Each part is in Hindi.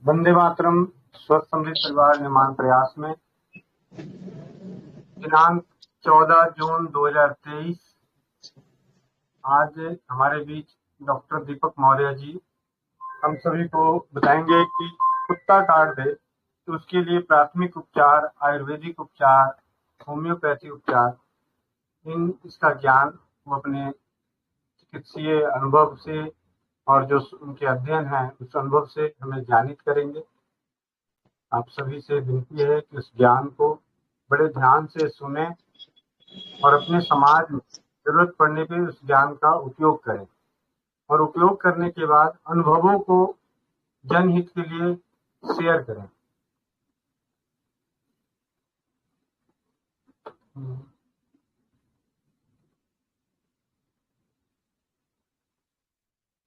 वंदे मातरम। स्वस्थ समृद्ध परिवार निर्माण प्रयास में दिनांक 14 जून 2023 आज हमारे बीच डॉक्टर दीपक मौर्य जी हम सभी को बताएंगे कि कुत्ता काट दे तो उसके लिए प्राथमिक उपचार, आयुर्वेदिक उपचार, होम्योपैथी उपचार, इसका ज्ञान वो अपने चिकित्सीय अनुभव से और जो उनके अध्ययन है उस अनुभव से हमें ज्ञानित करेंगे। आप सभी से विनती है कि उस ज्ञान को बड़े ध्यान से सुने और अपने समाज में जरूरत पड़ने पे उस ज्ञान का उपयोग करें और उपयोग करने के बाद अनुभवों को जनहित के लिए शेयर करें।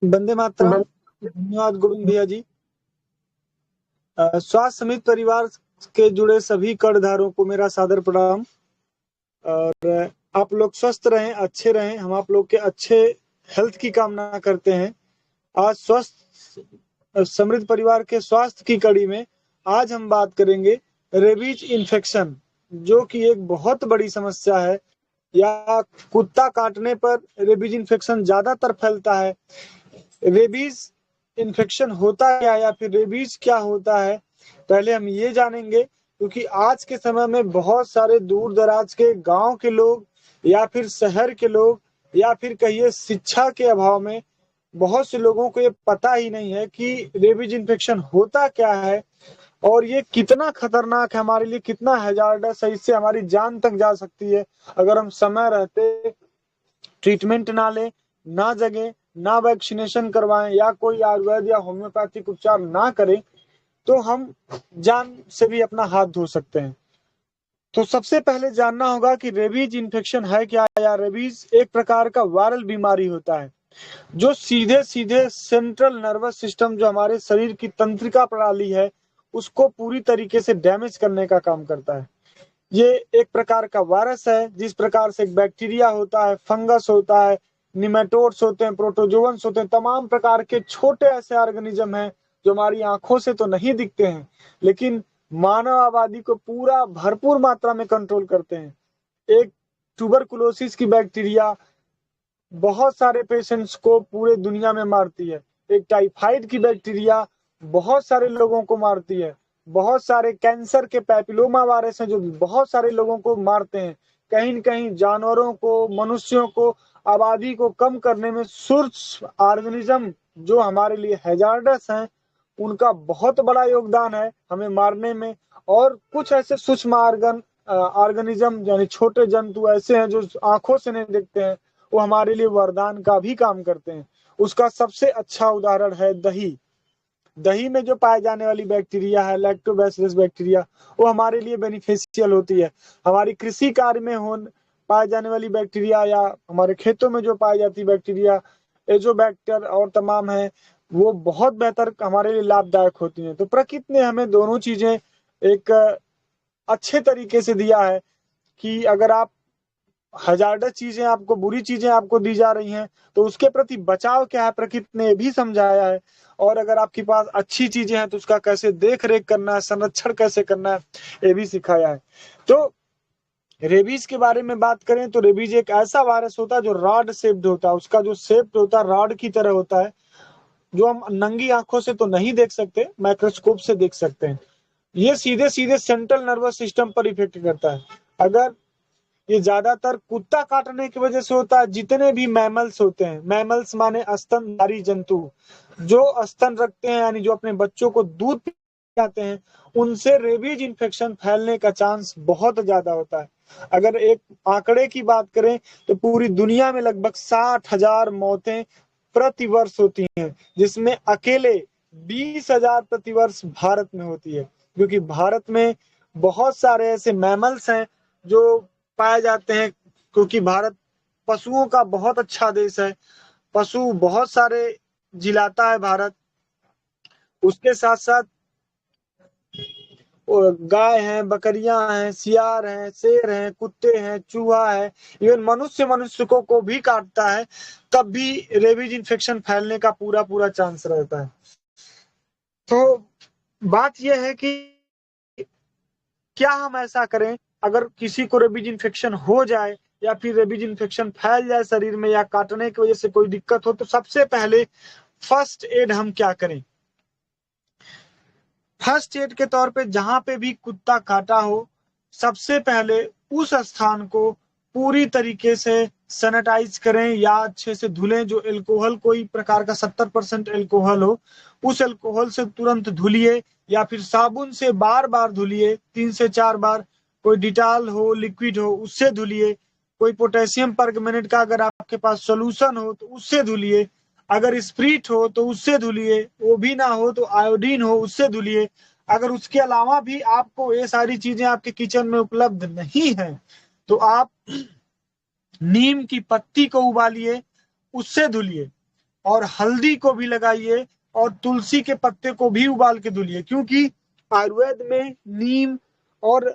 वंदे मातरम। धन्यवाद गोविंद भैया जी। स्वास्थ्य समित परिवार के जुड़े सभी कर्णधारों को मेरा सादर प्रणाम। और आप लोग स्वस्थ रहें, अच्छे रहें। हम आप लोग के अच्छे हेल्थ की कामना करते हैं। आज स्वस्थ समृद्ध परिवार के स्वास्थ्य की कड़ी में आज हम बात करेंगे रेबीज इन्फेक्शन, जो कि एक बहुत बड़ी समस्या है। या कुत्ता काटने पर रेबीज इन्फेक्शन ज्यादातर फैलता है। रेबीज इन्फेक्शन होता क्या है या फिर रेबीज क्या होता है, पहले हम ये जानेंगे। क्योंकि आज के समय में बहुत सारे दूर दराज के गांव के लोग या फिर शहर के लोग या फिर कहिए शिक्षा के अभाव में बहुत से लोगों को ये पता ही नहीं है कि रेबीज इन्फेक्शन होता क्या है और ये कितना खतरनाक है हमारे लिए, कितना हैजार्डस है। इससे हमारी जान तक जा सकती है अगर हम समय रहते ट्रीटमेंट ना लें, ना जगें, ना वैक्सीनेशन करवाएं या कोई आयुर्वेद या होम्योपैथिक उपचार ना करें तो हम जान से भी अपना हाथ धो सकते हैं। तो सबसे पहले जानना होगा कि रेबीज इन्फेक्शन है क्या। या रेबीज एक प्रकार का वायरल बीमारी होता है जो सीधे सीधे सेंट्रल नर्वस सिस्टम, जो हमारे शरीर की तंत्रिका प्रणाली है, उसको पूरी तरीके से डैमेज करने का काम करता है। ये एक प्रकार का वायरस है। जिस प्रकार से एक बैक्टीरिया होता है, फंगस होता है, निमेटोड्स होते हैं, प्रोटोजोअन्स होते हैं, तमाम प्रकार के छोटे ऐसे ऑर्गेनिज्म हैं जो हमारी आंखों से तो नहीं दिखते हैं लेकिन मानव आबादी को पूरा भरपूर मात्रा में कंट्रोल करते हैं। एक ट्यूबरकुलोसिस की बैक्टीरिया बहुत सारे पेशेंट्स को पूरे दुनिया में मारती है। एक टाइफाइड की बैक्टीरिया बहुत सारे लोगों को मारती है। बहुत सारे कैंसर के पैपिलोमा वायरस हैं जो बहुत सारे लोगों को मारते हैं। कहीं न कहीं जानवरों को, मनुष्यों को, आबादी को कम करने में सूक्ष्म ऑर्गेनिज्म जो हमारे लिए हैजार्डस हैं, उनका बहुत बड़ा योगदान है हमें मारने में। और कुछ ऐसे सूक्ष्म ऑर्गेनिज्म यानी छोटे जंतु ऐसे हैं जो आंखों से नहीं दिखते हैं, वो हमारे लिए वरदान का भी काम करते हैं। उसका सबसे अच्छा उदाहरण है दही। दही में जो पाए जाने वाली बैक्टीरिया है, लैक्टोबैसिलस बैक्टीरिया, वो हमारे लिए बेनिफिशियल होती है। हमारी कृषि कार्य में पाए जाने वाली बैक्टीरिया या हमारे खेतों में जो पाई जाती बैक्टीरिया, एजोबैक्टर और तमाम है, वो बहुत बेहतर हमारे लिए लाभदायक होती हैं। तो प्रकृति ने हमें दोनों चीजें एक अच्छे तरीके से दिया है कि अगर आप हजार्डस चीजें आपको, बुरी चीजें आपको दी जा रही हैं तो उसके प्रति बचाव क्या है, प्रकृति ने भी समझाया है। और अगर आपके पास अच्छी चीजें हैं तो उसका कैसे देख रेख करना है, संरक्षण कैसे करना है, ये भी सिखाया है। तो रेबीज के बारे में बात करें तो रेबीज एक ऐसा वायरस होता है जो रॉड शेप्ड होता है। उसका जो शेप होता है रॉड की तरह होता है, जो हम नंगी आंखों से तो नहीं देख सकते, माइक्रोस्कोप से देख सकते हैं। ये सीधे सीधे सेंट्रल नर्वस सिस्टम पर इफेक्ट करता है। अगर ये ज्यादातर कुत्ता काटने की वजह से होता है। जितने भी मैमल्स होते हैं, मैमल्स माने स्तनधारी जंतु, जो स्तन रखते हैं यानी जो अपने बच्चों को दूध पिलाते हैं, उनसे रेबीज इन्फेक्शन फैलने का चांस बहुत ज्यादा होता है। अगर एक आंकड़े की बात करें तो पूरी दुनिया में लगभग 60,000 मौतें प्रतिवर्ष होती हैं, जिसमें अकेले 20,000 प्रतिवर्ष भारत में होती है। क्योंकि भारत में बहुत सारे ऐसे मैमल्स हैं जो पाए जाते हैं, क्योंकि भारत पशुओं का बहुत अच्छा देश है। पशु बहुत सारे जिलाता है भारत। उसके साथ साथ गाय हैं, बकरियां हैं, सियार हैं, शेर हैं, कुत्ते हैं, चूहा है, इवन मनुष्य को भी काटता है, तब भी रेबीज इन्फेक्शन फैलने का पूरा पूरा चांस रहता है। तो बात यह है कि क्या हम ऐसा करें, अगर किसी को रेबीज इन्फेक्शन हो जाए या फिर रेबीज इन्फेक्शन फैल जाए शरीर में या काटने की वजह से कोई दिक्कत हो, तो सबसे पहले फर्स्ट एड हम क्या करें। फर्स्ट एड के तौर पे जहां पे भी कुत्ता काटा हो, सबसे पहले उस स्थान को पूरी तरीके से सैनिटाइज करें या अच्छे से धुलें। जो एल्कोहल, कोई प्रकार का 70% एल्कोहल हो, उस एल्कोहल से तुरंत धुलिए या फिर साबुन से बार बार धुलिए, 3 से 4 बार। कोई डिटॉल हो, लिक्विड हो, उससे धुलिए। कोई पोटेशियम परमैंगनेट का अगर आपके पास सोल्यूशन हो तो उससे धुलिए। अगर स्प्रीट हो तो उससे धुलिए, वो भी ना हो तो आयोडीन हो, उससे धुलिए। अगर उसके अलावा भी आपको ये सारी चीजें आपके किचन में उपलब्ध नहीं है, तो आप नीम की पत्ती को उबालिए, उससे धुलिए, और हल्दी को भी लगाइए, और तुलसी के पत्ते को भी उबाल के धुलिए। क्योंकि आयुर्वेद में नीम और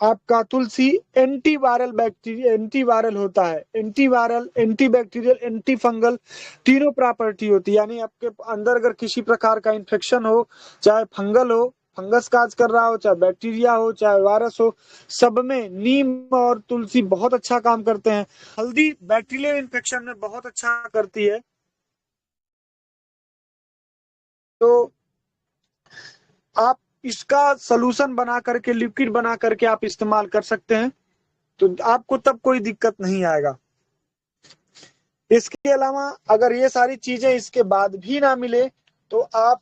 आपका तुलसी एंटीवायरल बैक्टीरिया, एंटीवायरल होता है। एंटीवायरल, एंटीबैक्टीरियल, एंटी फंगल तीनों प्रॉपर्टी होती है। यानी आपके अंदर अगर किसी प्रकार का इन्फेक्शन हो, चाहे फंगल हो, फंगस काज कर रहा हो, चाहे बैक्टीरिया हो, चाहे वायरस हो, सब में नीम और तुलसी बहुत अच्छा काम करते हैं। हल्दी बैक्टीरियल इन्फेक्शन में बहुत अच्छा करती है। तो आप इसका सोल्यूशन बना करके, लिक्विड बना करके आप इस्तेमाल कर सकते हैं, तो आपको तब कोई दिक्कत नहीं आएगा। इसके अलावा अगर ये सारी चीजें इसके बाद भी ना मिले, तो आप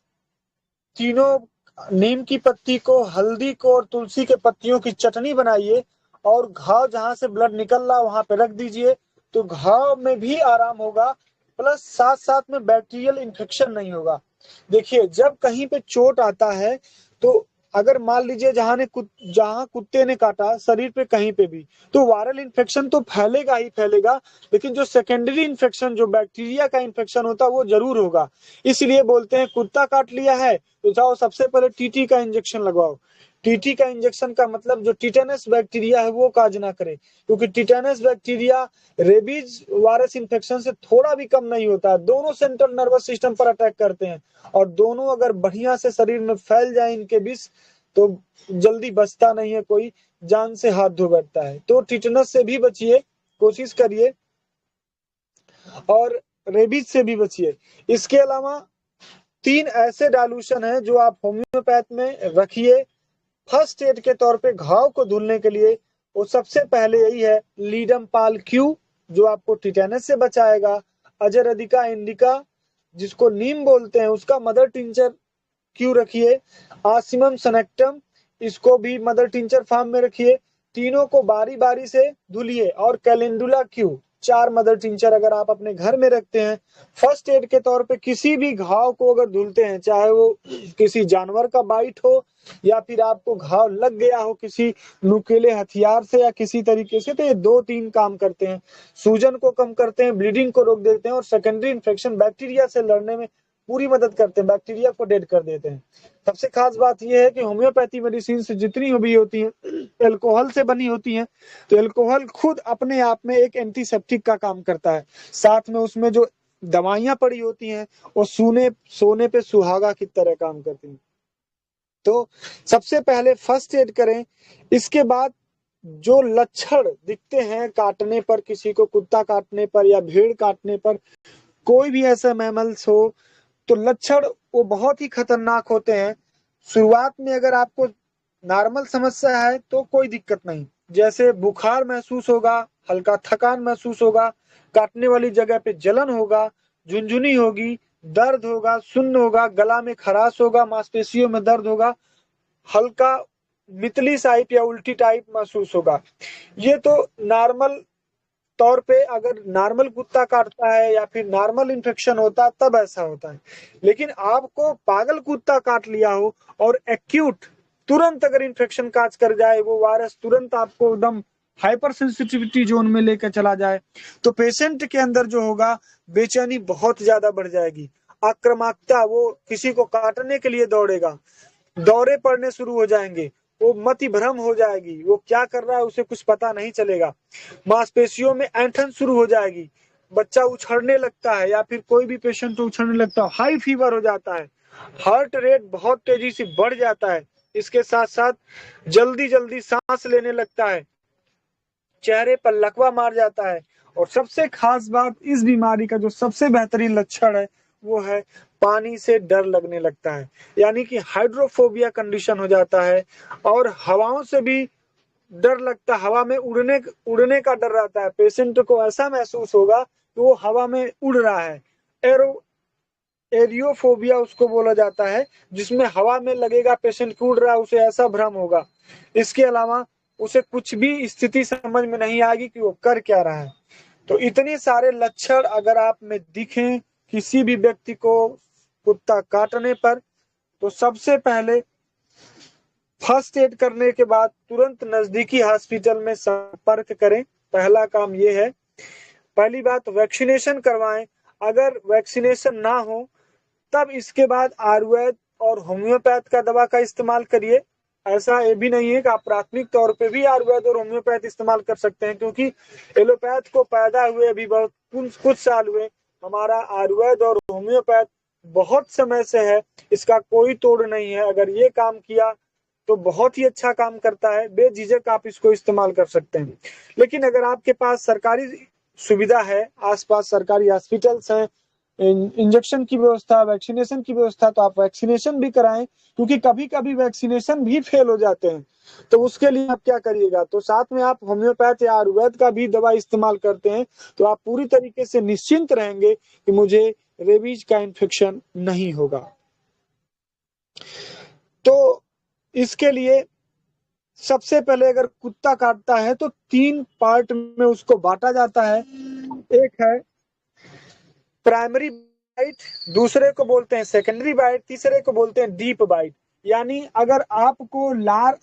तीनों नीम की पत्ती को, हल्दी को और तुलसी के पत्तियों की चटनी बनाइए, और घाव जहां से ब्लड निकल रहा वहां पे रख दीजिए, तो घाव में भी आराम होगा, प्लस साथ साथ में बैक्टीरियल इन्फेक्शन नहीं होगा। देखिए, जब कहीं पे चोट आता है, तो अगर मान लीजिए जहां कुत्ते ने काटा शरीर पे कहीं पे भी, तो वायरल इन्फेक्शन तो फैलेगा ही फैलेगा, लेकिन जो सेकेंडरी इन्फेक्शन, जो बैक्टीरिया का इन्फेक्शन होता है, वो जरूर होगा। इसलिए बोलते हैं कुत्ता काट लिया है तो जाओ सबसे पहले टीटी का इंजेक्शन लगवाओ। टीटी का इंजेक्शन का मतलब जो टिटेनस बैक्टीरिया है वो काज ना करे, क्योंकि tetanus bacteria rabies virus infection से थोड़ा भी कम नहीं होता है। दोनों सेंट्रल नर्वस सिस्टम पर अटैक करते हैं, और दोनों अगर बढ़िया से शरीर में फैल जाए इनके विष, तो जल्दी बचता नहीं है कोई, जान से हाथ धो बैठता है। तो टिटेनस से भी बचिए, कोशिश करिए, और रेबीज से भी बचिए। इसके अलावा 3 ऐसे डालूशन है जो आप होम्योपैथ में रखिए फर्स्ट एड के तौर पे घाव को धुलने के लिए। वो सबसे पहले यही है, लीडम पाल क्यू, जो आपको टिटेनस से बचाएगा। अजरदिका इंडिका, जिसको नीम बोलते हैं, उसका मदर टिंचर क्यू रखिए। आसिमम सनेक्टम, इसको भी मदर टिंचर फार्म में रखिए। तीनों को बारी बारी से धुलिए। और कैलेंडुला क्यू, 4 मदर टिंचर अगर आप अपने घर में रखते हैं, फर्स्ट एड के तौर पे किसी भी घाव को अगर धुलते हैं, चाहे वो किसी जानवर का बाइट हो या फिर आपको घाव लग गया हो किसी नुकीले हथियार से या किसी तरीके से, तो ये 2-3 काम करते हैं। सूजन को कम करते हैं, ब्लीडिंग को रोक देते हैं, और सेकेंडरी इन्फेक्शन बैक्टीरिया से लड़ने में पूरी मदद करते हैं, बैक्टीरिया को डेड कर देते हैं। सबसे खास बात यह है कि होम्योपैथी मेडिसिन से जितनी भी होती हैं, एल्कोहल से बनी होती हैं, तो एल्कोहल खुद अपने आप में एक एंटीसेप्टिक का काम करता है। साथ में उसमें जो दवाइयां पड़ी होती हैं, वो सोने पे सुहागा की तरह काम करती हैं। तो सबसे पहले फर्स्ट एड करें। इसके बाद जो लक्षण दिखते हैं काटने पर, किसी को कुत्ता काटने पर या भेड़ काटने पर, कोई भी ऐसा मैमल्स हो, तो लक्षण वो बहुत ही खतरनाक होते हैं। शुरुआत में अगर आपको नॉर्मल समस्या है तो कोई दिक्कत नहीं, जैसे बुखार महसूस होगा, हल्का थकान महसूस होगा, काटने वाली जगह पे जलन होगा, झुनझुनी होगी, दर्द होगा, सुन्न होगा, गला में खराश होगा, मांसपेशियों में दर्द होगा, हल्का मितली टाइप या उल्टी टाइप महसूस होगा। ये तो नॉर्मल तौर पे अगर नॉर्मल कुत्ता काटता है या फिर नॉर्मल इन्फेक्शन होता है तब ऐसा होता है। लेकिन आपको पागल कुत्ता काट लिया हो और एक्यूट तुरंत अगर इन्फेक्शन काज कर जाए, वो वायरस तुरंत आपको एकदम हाइपर सेंसिटिविटी जोन में लेकर चला जाए, तो पेशेंट के अंदर जो होगा बेचैनी बहुत ज्यादा बढ़ जाएगी, आक्रामकता, वो किसी को काटने के लिए दौड़ेगा, दौरे पड़ने शुरू हो जाएंगे, वो मति भ्रम हो जाएगी, वो क्या कर रहा है उसे कुछ पता नहीं चलेगा, मांसपेशियों में ऐंठन शुरू हो जाएगी, बच्चा उछड़ने लगता है या फिर कोई भी पेशेंट उछड़ने लगता है, हाई फीवर हो जाता है, हार्ट रेट बहुत तेजी से बढ़ जाता है। इसके साथ साथ जल्दी जल्दी सांस लेने लगता है, चेहरे पर लकवा मार जाता है। और सबसे खास बात, इस बीमारी का जो सबसे बेहतरीन लक्षण है वो है पानी से डर लगने लगता है, यानी कि हाइड्रोफोबिया कंडीशन हो जाता है। और हवाओं से भी डर लगता, हवा में उड़ने का डर रहता है। पेशेंट को ऐसा महसूस होगा कि वो हवा में उड़ रहा है। एरो एरियोफोबिया उसको बोला जाता है, जिसमें हवा में लगेगा पेशेंट को उड़ रहा है, उसे ऐसा भ्रम होगा। इसके अलावा उसे कुछ भी स्थिति समझ में नहीं आएगी कि वो कर क्या रहा है। तो इतने सारे लक्षण अगर आप में दिखें किसी भी व्यक्ति को कुत्ता काटने पर, तो सबसे पहले फर्स्ट एड करने के बाद तुरंत नजदीकी हॉस्पिटल में संपर्क करें। पहला काम ये है। पहली बात, वैक्सीनेशन करवाएं। अगर वैक्सीनेशन ना हो तब इसके बाद आयुर्वेद और होम्योपैथ का दवा का इस्तेमाल करिए। ऐसा ये भी नहीं है कि आप प्राथमिक तौर पे भी आयुर्वेद और होम्योपैथ इस्तेमाल कर सकते हैं, क्योंकि एलोपैथ को पैदा हुए अभी बहुत कुछ साल हुए। हमारा आयुर्वेद और होम्योपैथ बहुत समय से है, इसका कोई तोड़ नहीं है। अगर ये काम किया तो बहुत ही अच्छा काम करता है, बेझिझक आप इसको इस्तेमाल कर सकते हैं। लेकिन अगर आपके पास सरकारी सुविधा है, आसपास सरकारी हॉस्पिटल्स हैं, इंजेक्शन की व्यवस्था, वैक्सीनेशन की व्यवस्था, तो आप वैक्सीनेशन भी कराएं, क्योंकि कभी कभी वैक्सीनेशन भी फेल हो जाते हैं। तो उसके लिए आप क्या करिएगा, तो साथ में आप होम्योपैथ या आयुर्वेद का भी दवा इस्तेमाल करते हैं, तो आप पूरी तरीके से निश्चिंत रहेंगे कि मुझे रेबीज का इन्फेक्शन नहीं होगा। तो इसके लिए सबसे पहले अगर कुत्ता काटता है तो 3 पार्ट में उसको बांटा जाता है। एक है प्राइमरी बाइट, दूसरे को बोलते हैं सेकेंडरी बाइट, तीसरे को बोलते हैं डीप बाइट। यानी अगर आपको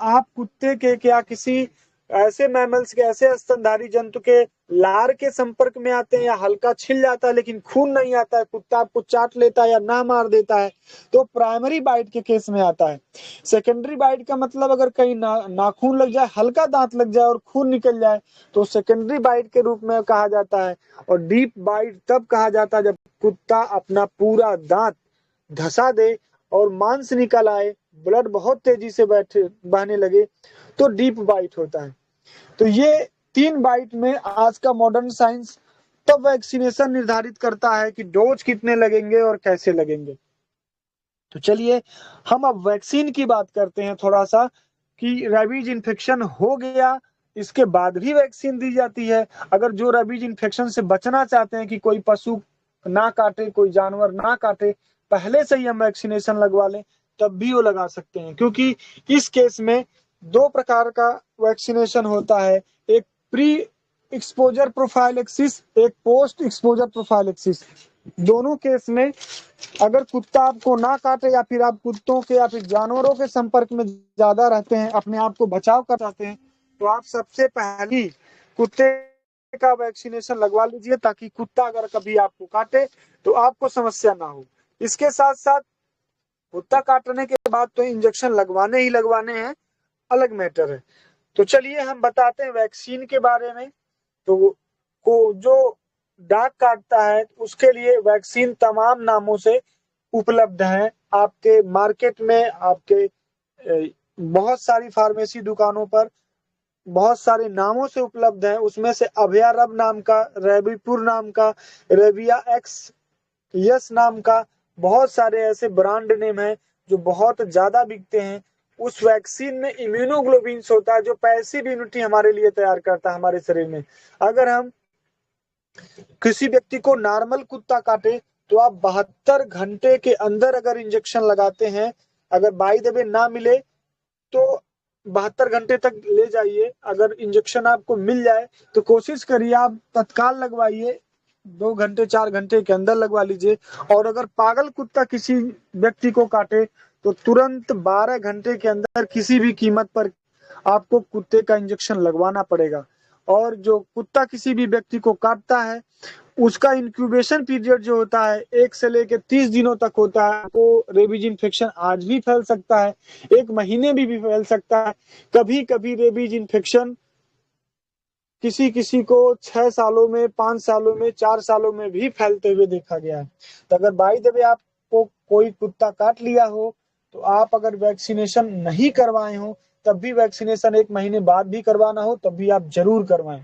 आप कुत्ते के या किसी ऐसे मैमल्स के, ऐसे स्तनधारी जंतु के लार के संपर्क में आते हैं या हल्का छिल जाता है लेकिन खून नहीं आता है, कुत्ता आपको चाट लेता है या ना मार देता है, तो प्राइमरी बाइट के केस में आता है। सेकेंडरी बाइट का मतलब अगर कहीं नाखून लग जाए, हल्का दांत लग जाए और खून निकल जाए, तो सेकेंडरी बाइट के रूप में कहा जाता है। और डीप बाइट तब कहा जाता है जब कुत्ता अपना पूरा दांत धसा दे और मांस निकल आए, ब्लड बहुत तेजी से बहने लगे, तो डीप बाइट होता है। तो ये 3 बाइट में आज का मॉडर्न साइंस तब वैक्सीनेशन निर्धारित करता है कि डोज कितने लगेंगे और कैसे लगेंगे। तो चलिए हम अब वैक्सीन की बात करते हैं थोड़ा सा, कि रेबीज इन्फेक्शन हो गया इसके बाद भी वैक्सीन दी जाती है। अगर जो रेबीज इन्फेक्शन से बचना चाहते हैं कि कोई पशु ना काटे, कोई जानवर ना काटे, पहले से ही हम वैक्सीनेशन लगवा लें, तब भी वो लगा सकते हैं। क्योंकि इस केस में 2 प्रकार का वैक्सीनेशन होता है, एक प्री एक्सपोजर प्रोफाइलेक्सिस, एक पोस्ट एक्सपोजर प्रोफाइलेक्सिस। दोनों केस में अगर कुत्ता आपको ना काटे या फिर आप कुत्तों के या फिर जानवरों के संपर्क में ज्यादा रहते हैं, अपने आप को बचाव कर चाहते हैं, तो आप सबसे पहले कुत्ते का वैक्सीनेशन लगवा लीजिए, ताकि कुत्ता अगर कभी आपको काटे तो आपको समस्या ना हो। इसके साथ साथ कुत्ता काटने के बाद तो इंजेक्शन लगवाने ही लगवाने हैं, अलग मैटर है। तो चलिए हम बताते हैं वैक्सीन के बारे में। तो को जो डाक काटता है उसके लिए वैक्सीन तमाम नामों से उपलब्ध है आपके मार्केट में, आपके बहुत सारी फार्मेसी दुकानों पर बहुत सारे नामों से उपलब्ध है। उसमें से अभयारब नाम का, रेबीपुर नाम का, रेबिया एक्स यस नाम का, बहुत सारे ऐसे ब्रांड नेम है जो बहुत ज्यादा बिकते हैं। उस वैक्सीन में इम्यूनोग्लोबिन्स होता है जो पैसिव इम्यूनिटी हमारे लिए तैयार करता है हमारे शरीर में। अगर हम किसी व्यक्ति को नॉर्मल कुत्ता काटे तो आप 72 घंटे के अंदर अगर इंजेक्शन लगाते हैं, अगर बाय द वे ना मिले तो 72 घंटे तक ले जाइए। अगर इंजेक्शन आपको मिल जाए तो कोशिश करिए आप तत्काल लगवाइए, 2 घंटे 4 घंटे के अंदर लगवा लीजिए। और अगर पागल कुत्ता किसी व्यक्ति को काटे तो तुरंत 12 घंटे के अंदर किसी भी कीमत पर आपको कुत्ते का इंजेक्शन लगवाना पड़ेगा। और जो कुत्ता किसी भी व्यक्ति को काटता है उसका इंक्यूबेशन पीरियड जो होता है 1 से लेकर 30 दिनों तक होता है। तो रेबीज इन्फेक्शन आज भी फैल सकता है, 1 महीने भी फैल सकता है। कभी कभी रेबीज इन्फेक्शन किसी किसी को 6 सालों में, 5 सालों में, 4 सालों में भी फैलते हुए देखा गया है। तो अगर बाय द वे आप आपको कोई कुत्ता काट लिया हो तो आप अगर वैक्सीनेशन नहीं करवाए हो तब भी वैक्सीनेशन 1 महीने बाद भी करवाना हो तब भी आप जरूर करवाएं।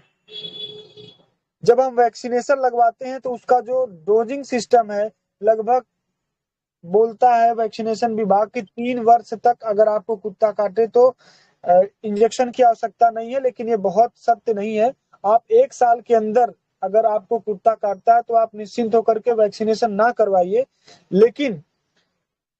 जब हम वैक्सीनेशन लगवाते हैं तो उसका जो डोजिंग सिस्टम है लगभग बोलता है वैक्सीनेशन विभाग की 3 वर्ष तक अगर आपको कुत्ता काटे तो इंजेक्शन की आवश्यकता नहीं है, लेकिन ये बहुत सत्य नहीं है। आप 1 साल के अंदर अगर आपको कुत्ता काटता है तो आप निश्चिंत होकर के वैक्सीनेशन ना करवाइए, लेकिन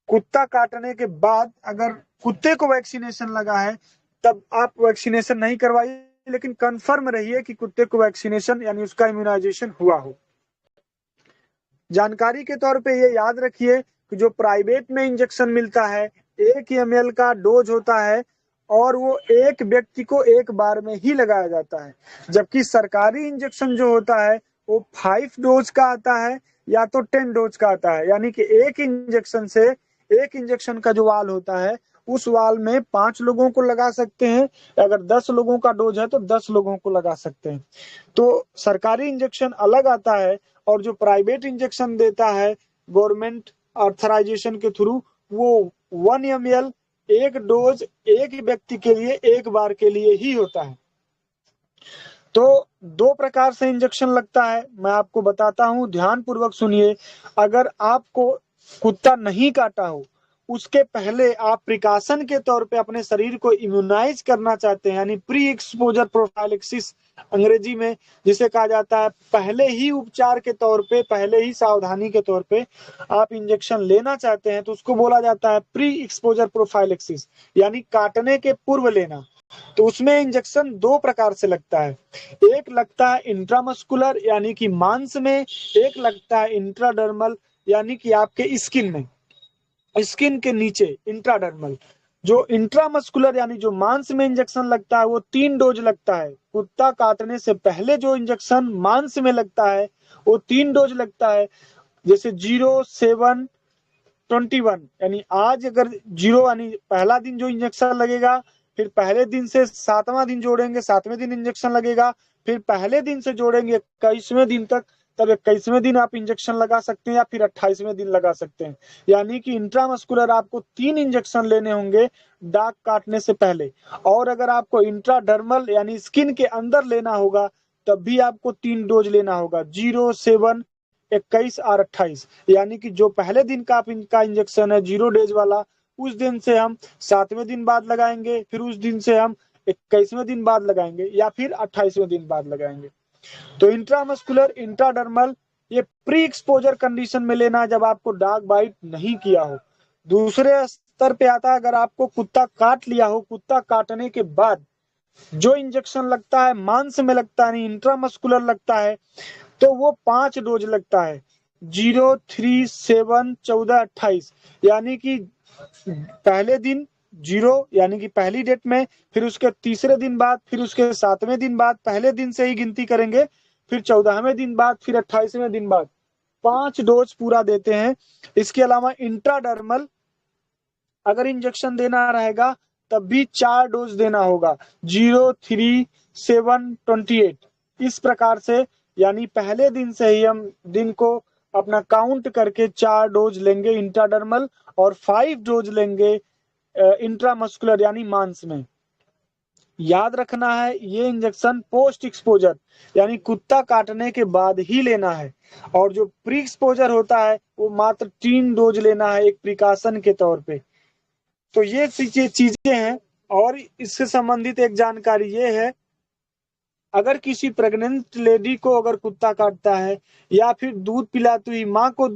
कुत्ता काटने के बाद अगर कुत्ते को वैक्सीनेशन लगा है तब आप वैक्सीनेशन नहीं करवाइए, लेकिन कंफर्म रहिए कि कुत्ते को वैक्सीनेशन यानी उसका इम्यूनाइजेशन हुआ हो। जानकारी के तौर पे ये याद रखिए कि जो प्राइवेट में इंजेक्शन मिलता है 1 ml का डोज होता है और वो एक व्यक्ति को एक बार में ही लगाया जाता है, जबकि सरकारी इंजेक्शन जो होता है वो 5 डोज का आता है या तो 10 डोज का आता है, यानी कि एक इंजेक्शन का जो वाल होता है उस वाल में 5 लोगों को लगा सकते हैं, अगर 10 लोगों का डोज है तो 10 लोगों को लगा सकते हैं। तो सरकारी इंजेक्शन अलग आता है और जो प्राइवेट इंजेक्शन देता है गवर्नमेंट ऑथराइजेशन के थ्रू वो 1 ml एक डोज एक व्यक्ति के लिए एक बार के लिए ही होता है। तो 2 प्रकार से इंजेक्शन लगता है, मैं आपको बताता हूं, ध्यान पूर्वक सुनिए। अगर आपको कुत्ता नहीं काटा हो उसके पहले आप प्रिकॉशन के तौर पे अपने शरीर को इम्यूनाइज करना चाहते हैं, यानी प्री एक्सपोजर प्रोफाइलेक्सिस अंग्रेजी में जिसे कहा जाता है, पहले ही उपचार के तौर पे, पहले ही सावधानी के तौर पे आप इंजेक्शन लेना चाहते हैं तो उसको बोला जाता है प्री एक्सपोजर प्रोफाइलेक्सिस, यानी काटने के पूर्व लेना। तो उसमें इंजेक्शन 2 प्रकार से लगता है, एक लगता है इंट्रामस्कुलर यानी कि मांस में, एक लगता है इंट्राडर्मल यानी कि आपके स्किन में, स्किन के नीचे इंट्राडर्मल। जो इंट्रामस्कुलर यानी जो मांस में इंजेक्शन लगता है वो 3 डोज लगता है। कुत्ता काटने से पहले जो इंजेक्शन मांस में लगता है वो 3 डोज लगता है, जैसे 0, 7, 21, यानी आज अगर 0 यानी पहला दिन जो इंजेक्शन लगेगा, फिर पहले दिन से 7वां दिन जोड़ेंगे, 7वें दिन इंजेक्शन लगेगा, फिर पहले दिन से जोड़ेंगे 21वें दिन तक, तब 21वें दिन आप इंजेक्शन लगा सकते हैं या फिर 28वें दिन लगा सकते हैं। यानी कि इंट्रामस्कुलर आपको 3 इंजेक्शन लेने होंगे दाग काटने से पहले, और अगर आपको इंट्राडर्मल यानी स्किन के अंदर लेना होगा तब भी आपको 3 डोज लेना होगा, 0, 7, 21 और 28। यानी कि जो पहले दिन का आप इनका इंजेक्शन है 0 डेज वाला, उस दिन से हम 7वें दिन बाद लगाएंगे, फिर उस दिन से हम 21वें दिन बाद लगाएंगे या फिर 28वें दिन बाद लगाएंगे। तो इंट्रामस्कुलर, इंट्राडर्मल ये प्री एक्सपोजर कंडीशन में लेना जब आपको डॉग बाइट नहीं किया हो। दूसरे स्तर पे आता है अगर आपको कुत्ता काट लिया हो, कुत्ता काटने के बाद जो इंजेक्शन लगता है मांस में लगता है, इंट्रामस्कुलर लगता है, तो वो 5 डोज लगता है, 0, 3, 7, 14, 28। यानी कि पहले दिन 0 यानी कि पहली डेट में, फिर उसके तीसरे दिन बाद, फिर उसके 7वें दिन बाद, पहले दिन से ही गिनती करेंगे, फिर 14वें दिन बाद, फिर 28वें दिन बाद 5 डोज पूरा देते हैं। इसके अलावा इंट्राडर्मल अगर इंजेक्शन देना रहेगा तब भी 4 डोज देना होगा, 0, 3, 7, 28। इस प्रकार से यानी पहले दिन से ही हम दिन को अपना काउंट करके 4 डोज लेंगे इंट्राडर्मल और 5 डोज लेंगे इंट्रामस्कुलर यानी मांस में। याद रखना है ये इंजेक्शन पोस्ट एक्सपोजर यानी कुत्ता काटने के बाद ही लेना है, और जो प्री एक्सपोजर होता है वो मात्र 3 डोज लेना है एक प्रिकॉशन के तौर पे। तो ये चीजें हैं। और इससे संबंधित एक जानकारी ये है, अगर किसी प्रेग्नेंट लेडी को अगर कुत्ता काटता है या फिर दूध पिलाती हुई माँ को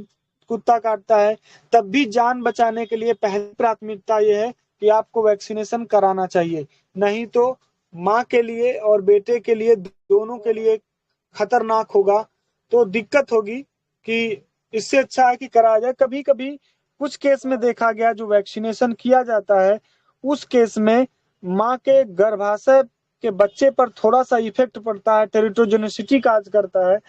कुत्ता काटता है, तब भी जान बचाने के लिए पहली प्राथमिकता ये है कि आपको वैक्सीनेशन कराना चाहिए, नहीं तो माँ के लिए और बेटे के लिए, दोनों के लिए खतरनाक होगा, तो दिक्कत होगी। कि इससे अच्छा है कि कराया जाए। कभी कभी कुछ केस में देखा गया जो वैक्सीनेशन किया जाता है उस केस में माँ के गर्भाशय के बच्चे पर थोड़ा सा इफेक्ट पड़ता है, टेरिटोजेनिसिटी कार्य करता है,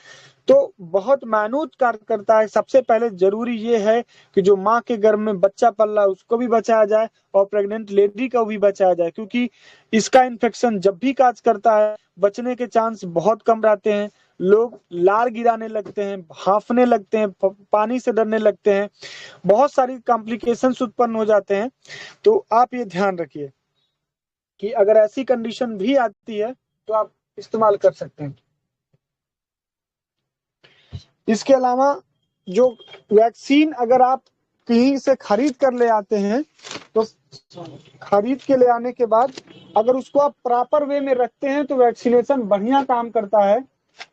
तो बहुत मायन्यूट कार्य करता है। सबसे पहले जरूरी ये है कि जो माँ के गर्भ में बच्चा पल रहा है उसको भी बचाया जाए और प्रेग्नेंट लेडी को भी बचाया जाए, क्योंकि इसका इन्फेक्शन जब भी कार्य करता है बचने के चांस बहुत कम रहते हैं। लोग लार गिराने लगते हैं, हांफने लगते हैं, पानी से डरने लगते हैं, बहुत सारी कॉम्प्लिकेशंस उत्पन्न हो जाते हैं। तो आप ये ध्यान रखिए कि अगर ऐसी कंडीशन भी आती है तो आप इस्तेमाल कर सकते हैं। इसके अलावा जो वैक्सीन अगर आप कहीं से खरीद कर ले आते हैं तो खरीद के ले आने के बाद अगर उसको आप प्रॉपर वे में रखते हैं तो वैक्सीनेशन बढ़िया काम करता है,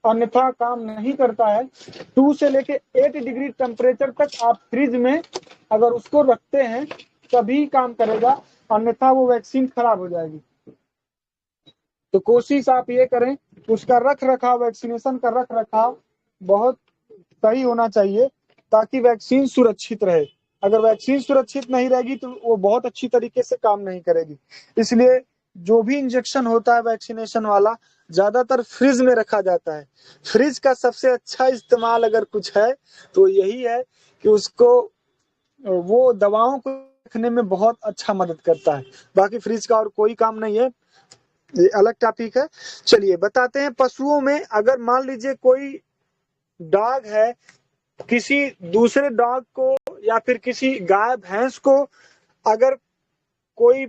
अन्यथा काम नहीं करता है। 2 से लेके 8 डिग्री टेम्परेचर तक आप फ्रिज में अगर उसको रखते हैं तभी काम करेगा, अन्यथा वो वैक्सीन खराब हो जाएगी। तो कोशिश आप ये करें, उसका रख रखाव, वैक्सीनेशन का रख रखाव बहुत सही होना चाहिए ताकि वैक्सीन सुरक्षित रहे। अगर वैक्सीन सुरक्षित नहीं रहेगी तो वो बहुत अच्छी तरीके से काम नहीं करेगी। इसलिए जो भी इंजेक्शन होता है वैक्सीनेशन वाला ज्यादातर फ्रिज में रखा जाता है। फ्रिज का सबसे अच्छा इस्तेमाल अगर कुछ है तो यही है कि उसको वो दवाओं को रखने में बहुत अच्छा मदद करता है। बाकी फ्रिज का और कोई काम नहीं है, ये अलग टॉपिक है। चलिए बताते हैं पशुओं में अगर मान लीजिए कोई डॉग है, किसी दूसरे डॉग को या फिर किसी गाय भैंस को अगर कोई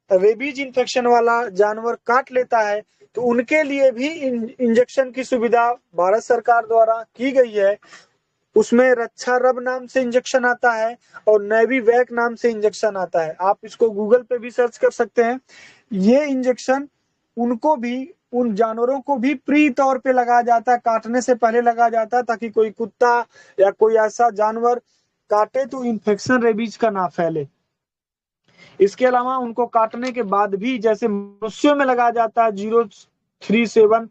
रेबीज इन्फेक्शन वाला जानवर काट लेता है तो उनके लिए भी इंजेक्शन की सुविधा भारत सरकार द्वारा की गई है। उसमें रक्षा रब नाम से इंजेक्शन आता है और नेविवैक नाम से इंजेक्शन आता है। आप इसको गूगल पे भी सर्च कर सकते हैं। ये इंजेक्शन उनको भी, उन जानवरों को भी प्री तौर पे लगाया जाता है, काटने से पहले लगाया जाता है ताकि कोई कुत्ता या कोई ऐसा जानवर काटे तो इन्फेक्शन रेबीज का ना फैले। इसके अलावा उनको काटने के बाद भी जैसे मनुष्यों में लगाया जाता है 037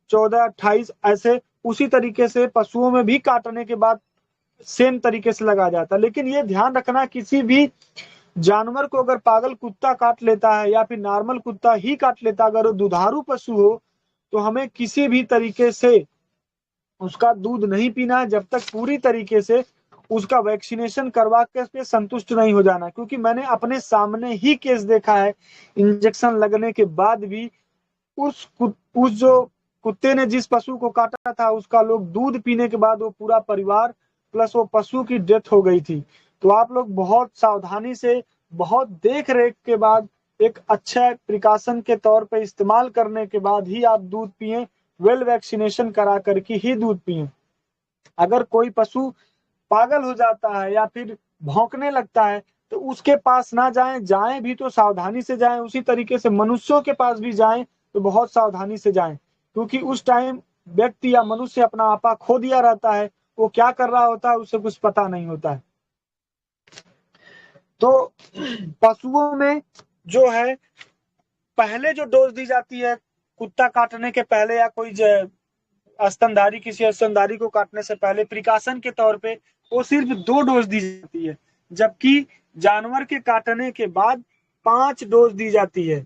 14 28 ऐसे, उसी तरीके से पशुओं में भी काटने के बाद सेम तरीके से लगाया जाता है। लेकिन ये ध्यान रखना किसी भी जानवर को अगर पागल कुत्ता काट लेता है या फिर नॉर्मल कुत्ता ही काट लेता, अगर वो दुधारू पशु हो तो हमें किसी भी तरीके से उसका दूध नहीं पीना है जब तक पूरी तरीके से उसका वैक्सीनेशन करवा के संतुष्ट नहीं हो जाना। क्योंकि मैंने अपने सामने ही केस देखा है, इंजेक्शन लगने के बाद भी उस जो कुत्ते ने जिस पशु को काटा था उसका लोग दूध पीने के बाद वो पूरा परिवार प्लस वो पशु की डेथ हो गई थी। तो आप लोग बहुत सावधानी से, बहुत देख रेख के बाद, एक अच्छा प्रिकॉशन के तौर पे इस्तेमाल करने के बाद ही आप दूध पिए, वेल वैक्सीनेशन करा करके ही दूध पिए। अगर कोई पशु पागल हो जाता है या फिर भौंकने लगता है तो उसके पास ना जाएं, जाएं भी तो सावधानी से जाएं। उसी तरीके से मनुष्यों के पास भी जाएं तो बहुत सावधानी से जाएं, क्योंकि उस टाइम व्यक्ति या मनुष्य अपना आपा खो दिया रहता है, वो क्या कर रहा होता है उसे कुछ पता नहीं होता है। तो पशुओं में जो है पहले जो डोज दी जाती है कुत्ता काटने के पहले या कोई स्तनधारी किसी स्तनधारी को काटने से पहले प्रिकॉशन के तौर पे वो सिर्फ 2 डोज दी जाती है, जबकि जानवर के काटने के बाद 5 डोज दी जाती है।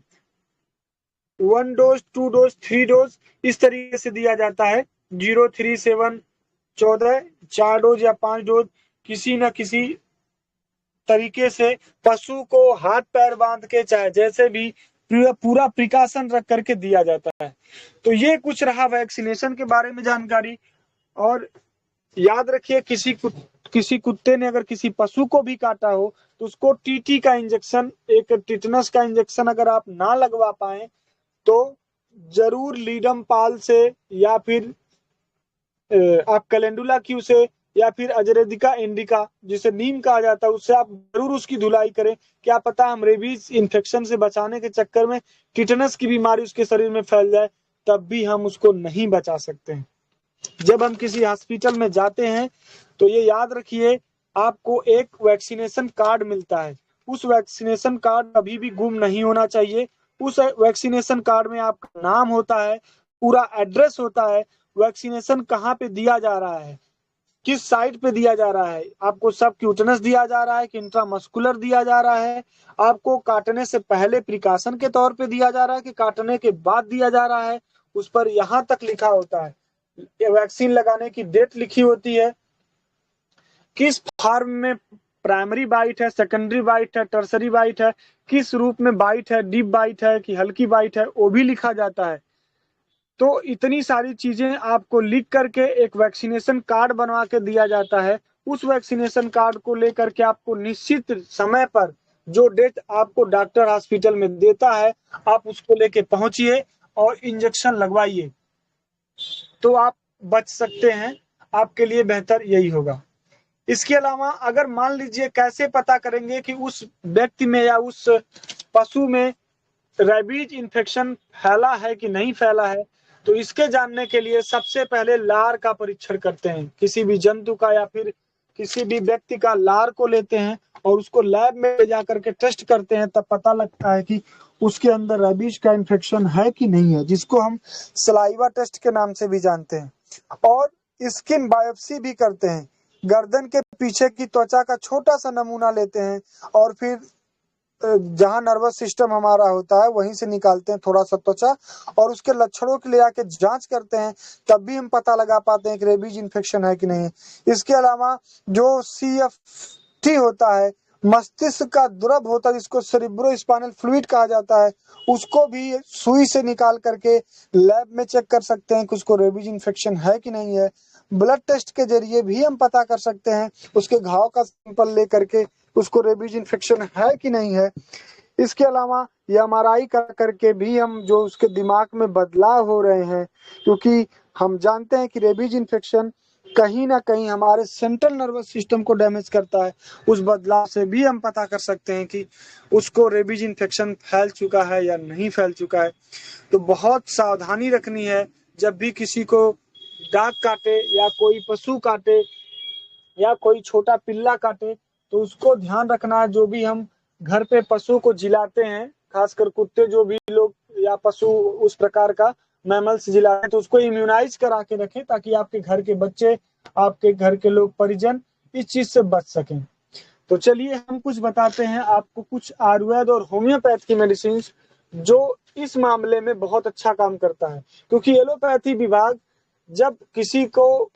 1 डोज, 2 डोज, 3 डोज इस तरीके से दिया जाता है। 037 14 4 डोज या 5 डोज किसी न किसी तरीके से पशु को हाथ पैर बांध के चाहे जैसे भी पूरा प्रिकॉशन रख करके दिया जाता है। तो ये कुछ रहा वैक्सीनेशन के बारे में जानकारी। और याद रखिए किसी कुत्ते ने अगर किसी पशु को भी काटा हो तो उसको टीटी का इंजेक्शन, एक टिटनस का इंजेक्शन अगर आप ना लगवा पाए तो जरूर लीडम पाल से या फिर आप कैलेंडुला क्यू से या फिर अजरेदिका इंडिका जिसे नीम कहा जाता है उससे आप जरूर उसकी धुलाई करें। क्या पता हम रेबीज इन्फेक्शन से बचाने के चक्कर में टिटनस की बीमारी उसके शरीर में फैल जाए, तब भी हम उसको नहीं बचा सकते हैं। जब हम किसी हॉस्पिटल में जाते हैं तो ये याद रखिए आपको एक वैक्सीनेशन कार्ड मिलता है। उस वैक्सीनेशन कार्ड कभी भी गुम नहीं होना चाहिए। उस वैक्सीनेशन कार्ड में आपका नाम होता है, पूरा एड्रेस होता है, वैक्सीनेशन कहाँ पे दिया जा रहा है, किस साइट पे दिया जा रहा है, आपको सब क्यूटेनस दिया जा रहा है कि इंट्रामस्कुलर दिया जा रहा है, आपको काटने से पहले प्रिकॉशन के तौर पे दिया जा रहा है कि काटने के बाद दिया जा रहा है, उस पर यहाँ तक लिखा होता है। वैक्सीन लगाने की डेट लिखी होती है, किस फॉर्म में प्राइमरी बाइट है, सेकेंडरी बाइट है, टर्सरी बाइट है, किस रूप में बाइट है, डीप बाइट है कि हल्की बाइट है, वो भी लिखा जाता है। तो इतनी सारी चीजें आपको लिख करके एक वैक्सीनेशन कार्ड बनवा के दिया जाता है। उस वैक्सीनेशन कार्ड को लेकर के आपको निश्चित समय पर जो डेट आपको डॉक्टर हॉस्पिटल में देता है, आप उसको लेके पहुंचिए और इंजेक्शन लगवाइए, तो आप बच सकते हैं। आपके लिए बेहतर यही होगा। इसके अलावा अगर मान लीजिए कैसे पता करेंगे कि उस व्यक्ति में या उस पशु में रेबीज इन्फेक्शन फैला है कि नहीं फैला है, तो इसके जानने के लिए सबसे पहले लार का परीक्षण करते हैं। किसी भी जंतु का या फिर किसी भी व्यक्ति का लार को लेते हैं और उसको लैब में ले जाकर के टेस्ट करते हैं, तब पता लगता है कि उसके अंदर रेबीज का इन्फेक्शन है कि नहीं है, जिसको हम सलाइवा टेस्ट के नाम से भी जानते हैं। और स्किन बायोप्सी भी करते हैं। गर्दन के पीछे की त्वचा का छोटा सा नमूना लेते हैं और फिर जहां नर्वस सिस्टम हमारा होता है वहीं से निकालते हैं थोड़ा सा त्वचा, और उसके लक्षणों के लिए आके जांच करते हैं, तब भी हम पता लगा पाते हैं कि रेबीज इन्फेक्शन है कि नहीं। इसके अलावा जो CFT होता है, मस्तिष्क का द्रव होता है जिसको सेरिब्रोस्पाइनल फ्लूइड कहा जाता है, उसको भी सुई से निकाल करके लैब में चेक कर सकते हैं कि उसको रेबीज इन्फेक्शन है कि नहीं है। ब्लड टेस्ट के जरिए भी हम पता कर सकते हैं, उसके घाव का सैंपल ले करके उसको रेबीज इन्फेक्शन है कि नहीं है। इसके अलावा MRI कर करके भी हम जो उसके दिमाग में बदलाव हो रहे हैं, क्योंकि हम जानते हैं कि रेबीज इन्फेक्शन कहीं ना कहीं हमारे सेंट्रल नर्वस सिस्टम को डैमेज करता है, उस बदलाव से भी हम पता कर सकते हैं कि उसको रेबीज इन्फेक्शन फैल चुका है या नहीं फैल चुका है। तो बहुत सावधानी रखनी है। जब भी किसी को डाक काटे या कोई पशु काटे या कोई छोटा पिल्ला काटे, तो उसको ध्यान रखना है। जो भी हम घर पे पशु को जिलाते हैं, खासकर कुत्ते, जो भी लोग या पशु उस प्रकार का मैमल्स जिलाते हैं, तो उसको इम्यूनाइज करा के रखें, ताकि आपके घर के बच्चे, आपके घर के लोग, परिजन इस चीज से बच सकें। तो चलिए हम कुछ बताते हैं आपको, कुछ आयुर्वेद और होम्योपैथ की मेडिसिन जो इस मामले में बहुत अच्छा काम करता है। क्योंकि एलोपैथी विभाग जब किसी को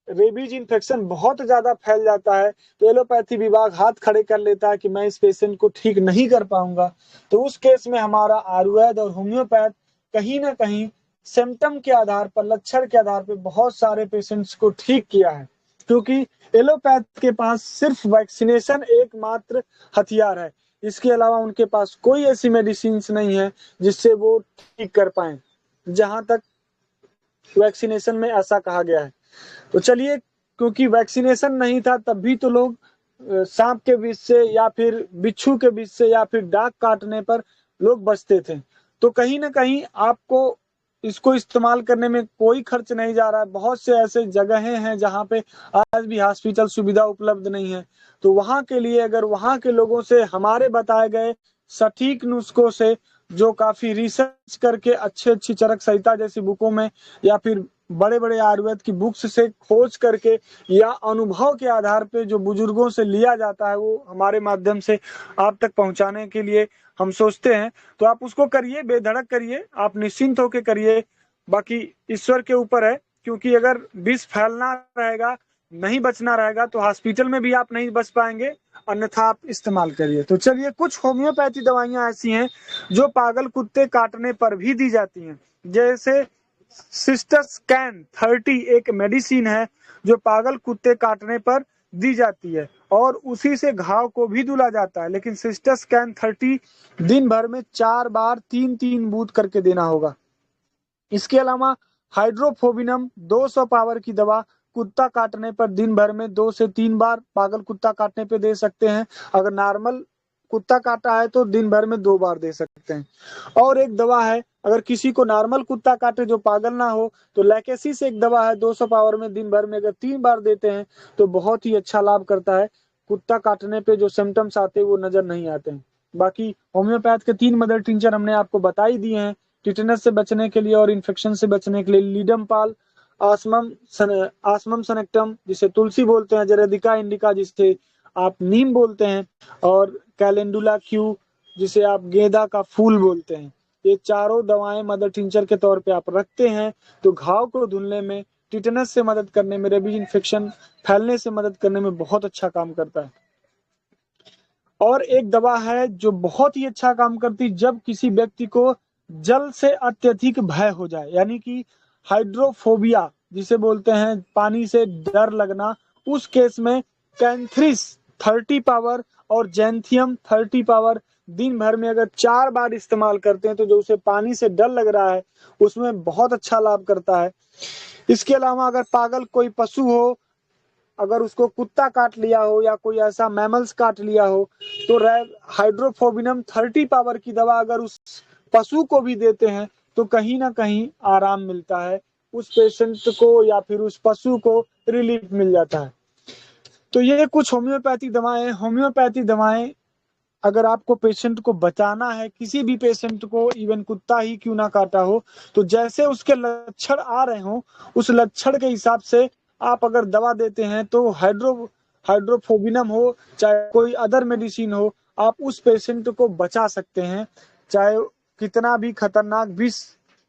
रेबीज इन्फेक्शन बहुत ज्यादा फैल जाता है, तो एलोपैथी विभाग हाथ खड़े कर लेता है कि मैं इस पेशेंट को ठीक नहीं कर पाऊंगा। तो उस केस में हमारा आयुर्वेद और होम्योपैथ कहीं ना कहीं सिम्टम के आधार पर, लक्षण के आधार पर बहुत सारे पेशेंट्स को ठीक किया है। क्योंकि एलोपैथ के पास सिर्फ वैक्सीनेशन एकमात्र हथियार है। इसके अलावा उनके पास कोई ऐसी मेडिसिन नहीं है जिससे वो ठीक कर पाए, जहां तक वैक्सीनेशन में ऐसा कहा गया है। तो चलिए, क्योंकि वैक्सीनेशन नहीं था तब भी तो लोग सांप के विष से या फिर बिच्छू के विष से या फिर डाक काटने पर लोग बचते थे। तो कहीं ना कहीं आपको इसको इस्तेमाल करने में कोई खर्च नहीं जा रहा है। बहुत से ऐसे जगहें हैं जहाँ पे आज भी हॉस्पिटल सुविधा उपलब्ध नहीं है, तो वहां के लिए अगर वहां के लोगों से हमारे बताए गए सटीक नुस्खों से, जो काफी रिसर्च करके अच्छी अच्छी चरक संहिता जैसी बुकों में या फिर बड़े बड़े आयुर्वेद की बुक्स से खोज करके या अनुभव के आधार पे जो बुजुर्गों से लिया जाता है, वो हमारे माध्यम से आप तक पहुंचाने के लिए हम सोचते हैं। तो आप उसको करिए, बेधड़क करिए, आप निश्चिंत होकर करिए। बाकी ईश्वर के ऊपर है, क्योंकि अगर विष फैलना रहेगा, नहीं बचना रहेगा, तो हॉस्पिटल में भी आप नहीं बच पाएंगे, अन्यथा आप इस्तेमाल करिए। तो चलिए, कुछ होम्योपैथी दवाइयां ऐसी हैं जो पागल कुत्ते काटने पर भी दी जाती हैं। जैसे सिस्टस्कैन 30 एक मेडिसिन है जो पागल कुत्ते काटने पर दी जाती है, और उसी से घाव को भी धुला जाता है। लेकिन सिस्टस्कैन 30 दिन भर में 4 बार 3-3 बूंद करके देना होगा। इसके अलावा हाइड्रोफोबिनम 200 पावर की दवा कुत्ता काटने पर दिन भर में 2 से 3 बार पागल कुत्ता काटने पे दे सकते हैं। अगर नॉर्मल कुत्ता काटा है तो दिन भर में 2 बार दे सकते हैं। और एक दवा है, अगर किसी को नॉर्मल कुत्ता काटे जो पागल ना हो, तो लैकेसी से एक दवा है 200 पावर में, दिन भर में अगर 3 बार देते हैं तो बहुत ही अच्छा लाभ करता है। कुत्ता काटने पे जो सिम्टम्स आते हैं वो नजर नहीं आते हैं। बाकी होम्योपैथ के 3 मदर टिंचर हमने आपको बता ही दिए हैं, टिटेनस से बचने के लिए और इन्फेक्शन से बचने के लिए। लीडमपाल, आसमम सनेक्टम जिसे तुलसी बोलते हैं, जरेदिका इंडिका जिसे आप नीम बोलते हैं, और कैलेंडुला क्यू जिसे आप गेंदा का फूल बोलते हैं। ये चारों दवाएं मदर टिंचर के तौर पे आप रखते हैं तो घाव को धुलने में, टिटेनस से मदद करने में, रेबीज इन्फेक्शन फैलने से मदद करने में बहुत अच्छा काम करता है। और एक दवा है जो बहुत ही अच्छा काम करती, जब किसी व्यक्ति को जल से अत्यधिक भय हो जाए, यानी कि हाइड्रोफोबिया जिसे बोलते हैं, पानी से डर लगना, उस केस में कैंथ्रिस 30 पावर और जेंथियम 30 पावर दिन भर में अगर 4 बार इस्तेमाल करते हैं तो जो उसे पानी से डर लग रहा है उसमें बहुत अच्छा लाभ करता है। इसके अलावा अगर पागल कोई पशु हो, अगर उसको कुत्ता काट लिया हो या कोई ऐसा मैमल्स काट लिया हो, तो हाइड्रोफोबिनम 30 पावर की दवा अगर उस पशु को भी देते हैं तो कहीं ना कहीं आराम मिलता है, उस पेशेंट को या फिर उस पशु को रिलीफ मिल जाता है। तो ये कुछ होम्योपैथी दवाएं। होम्योपैथी दवाएं अगर आपको पेशेंट को बचाना है, किसी भी पेशेंट को, इवन कुत्ता ही क्यों ना काटा हो, तो जैसे उसके लक्षण आ रहे हो उस लक्षण के हिसाब से आप अगर दवा देते हैं तो हाइड्रोफोबिनम हो चाहे कोई अदर मेडिसिन हो, आप उस पेशेंट को बचा सकते हैं। चाहे कितना भी खतरनाक विष